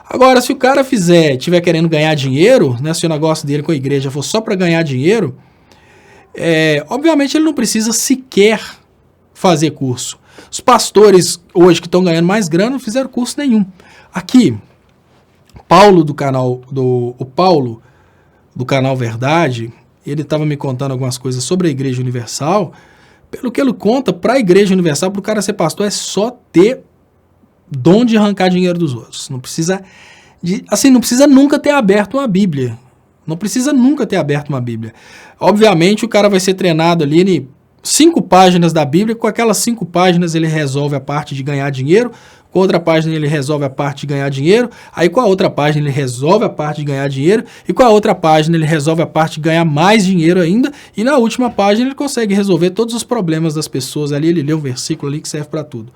[SPEAKER 1] Agora, se o cara estiver querendo ganhar dinheiro, né, se o negócio dele com a igreja for só para ganhar dinheiro, obviamente ele não precisa sequer fazer curso. Os pastores hoje que estão ganhando mais grana não fizeram curso nenhum. Aqui, Paulo do canal Verdade, ele estava me contando algumas coisas sobre a Igreja Universal. Pelo que ele conta, para a Igreja Universal, para o cara ser pastor, é só ter dom de arrancar dinheiro dos outros. Não precisa nunca ter aberto uma Bíblia. Não precisa nunca ter aberto uma Bíblia. Obviamente, o cara vai ser treinado ali em 5 páginas da Bíblia. Com aquelas 5 páginas, ele resolve a parte de ganhar dinheiro. Com outra página, ele resolve a parte de ganhar dinheiro. Aí, com a outra página, ele resolve a parte de ganhar dinheiro. E com a outra página, ele resolve a parte de ganhar mais dinheiro ainda. E na última página, ele consegue resolver todos os problemas das pessoas ali. Ele lê um versículo ali que serve para tudo.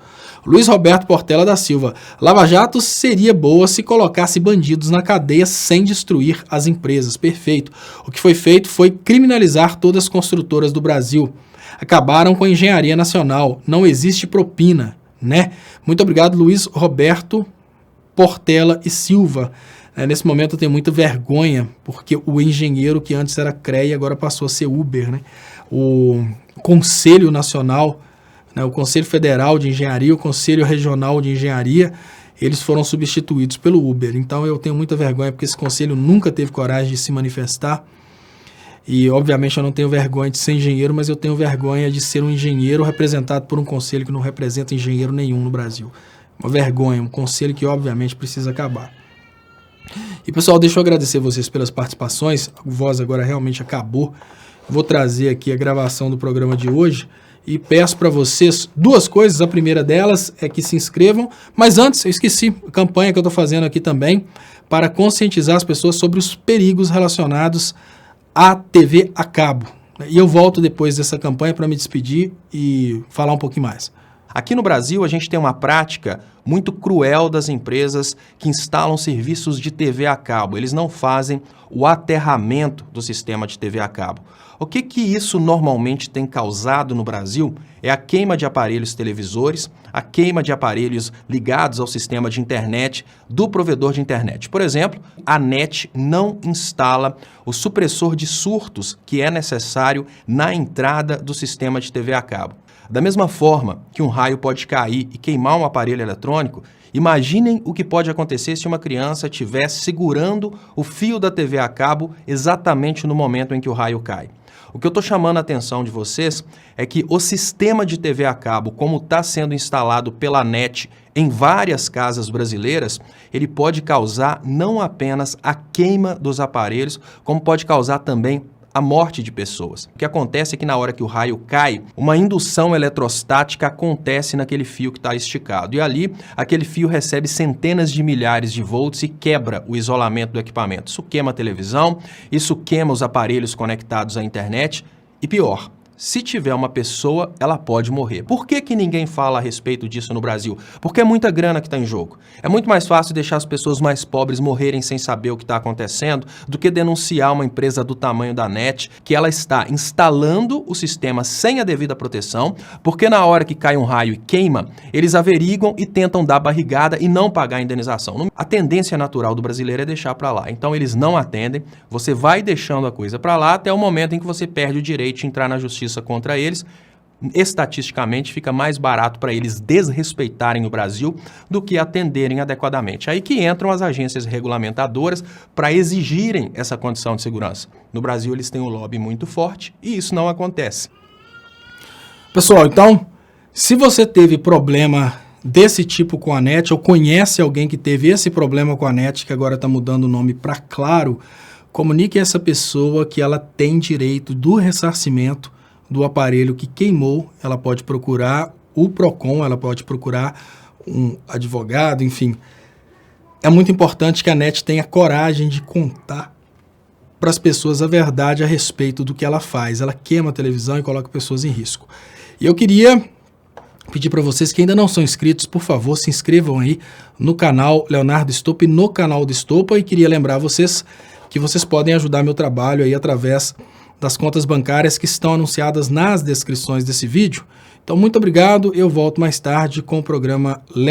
[SPEAKER 1] Luiz Roberto Portela da Silva. Lava Jato seria boa se colocasse bandidos na cadeia sem destruir as empresas. Perfeito. O que foi feito foi criminalizar todas as construtoras do Brasil. Acabaram com a engenharia nacional. Não existe propina, né? Muito obrigado, Luiz Roberto Portela e Silva. Nesse momento eu tenho muita vergonha, porque o engenheiro que antes era CREA agora passou a ser Uber, né? O Conselho Nacional, né, o Conselho Federal de Engenharia, o Conselho Regional de Engenharia, eles foram substituídos pelo Uber. Então eu tenho muita vergonha, porque esse conselho nunca teve coragem de se manifestar. E, obviamente, eu não tenho vergonha de ser engenheiro, mas eu tenho vergonha de ser um engenheiro representado por um conselho que não representa engenheiro nenhum no Brasil. Uma vergonha, um conselho que, obviamente, precisa acabar. E, pessoal, deixa eu agradecer vocês pelas participações. A voz agora realmente acabou. Vou trazer aqui a gravação do programa de hoje e peço para vocês 2 coisas. A primeira delas é que se inscrevam, mas antes, eu esqueci a campanha que eu estou fazendo aqui também para conscientizar as pessoas sobre os perigos relacionados a TV a cabo. E eu volto depois dessa campanha para me despedir e falar um pouquinho mais.
[SPEAKER 2] Aqui no Brasil, a gente tem uma prática muito cruel das empresas que instalam serviços de TV a cabo. Eles não fazem o aterramento do sistema de TV a cabo. O que isso normalmente tem causado no Brasil é a queima de aparelhos televisores, a queima de aparelhos ligados ao sistema de internet do provedor de internet. Por exemplo, a NET não instala o supressor de surtos que é necessário na entrada do sistema de TV a cabo. Da mesma forma que um raio pode cair e queimar um aparelho eletrônico, imaginem o que pode acontecer se uma criança estiver segurando o fio da TV a cabo exatamente no momento em que o raio cai. O que eu estou chamando a atenção de vocês é que o sistema de TV a cabo, como está sendo instalado pela NET em várias casas brasileiras, ele pode causar não apenas a queima dos aparelhos, como pode causar também a morte de pessoas. O que acontece é que na hora que o raio cai, uma indução eletrostática acontece naquele fio que está esticado. E ali, aquele fio recebe centenas de milhares de volts e quebra o isolamento do equipamento. Isso queima a televisão, isso queima os aparelhos conectados à internet e pior, se tiver uma pessoa, ela pode morrer. Por que ninguém fala a respeito disso no Brasil? Porque é muita grana que está em jogo. É muito mais fácil deixar as pessoas mais pobres morrerem sem saber o que está acontecendo do que denunciar uma empresa do tamanho da NET que ela está instalando o sistema sem a devida proteção, porque na hora que cai um raio e queima, eles averiguam e tentam dar barrigada e não pagar a indenização. A tendência natural do brasileiro é deixar para lá. Então eles não atendem, você vai deixando a coisa para lá até o momento em que você perde o direito de entrar na justiça contra eles. Estatisticamente fica mais barato para eles desrespeitarem o Brasil do que atenderem adequadamente. Aí que entram as agências regulamentadoras para exigirem essa condição de segurança. No Brasil eles têm um lobby muito forte e isso não acontece.
[SPEAKER 1] Pessoal, então, se você teve problema desse tipo com a NET ou conhece alguém que teve esse problema com a NET, que agora está mudando o nome para Claro, comunique a essa pessoa que ela tem direito do ressarcimento do aparelho que queimou. Ela pode procurar o PROCON, ela pode procurar um advogado, enfim. É muito importante que a NET tenha coragem de contar para as pessoas a verdade a respeito do que ela faz. Ela queima a televisão e coloca pessoas em risco. E eu queria pedir para vocês que ainda não são inscritos, por favor, se inscrevam aí no canal Leonardo Estopa e no canal do Estopa. E queria lembrar vocês que vocês podem ajudar meu trabalho aí através das contas bancárias que estão anunciadas nas descrições desse vídeo. Então, muito obrigado. Eu volto mais tarde com o programa Léo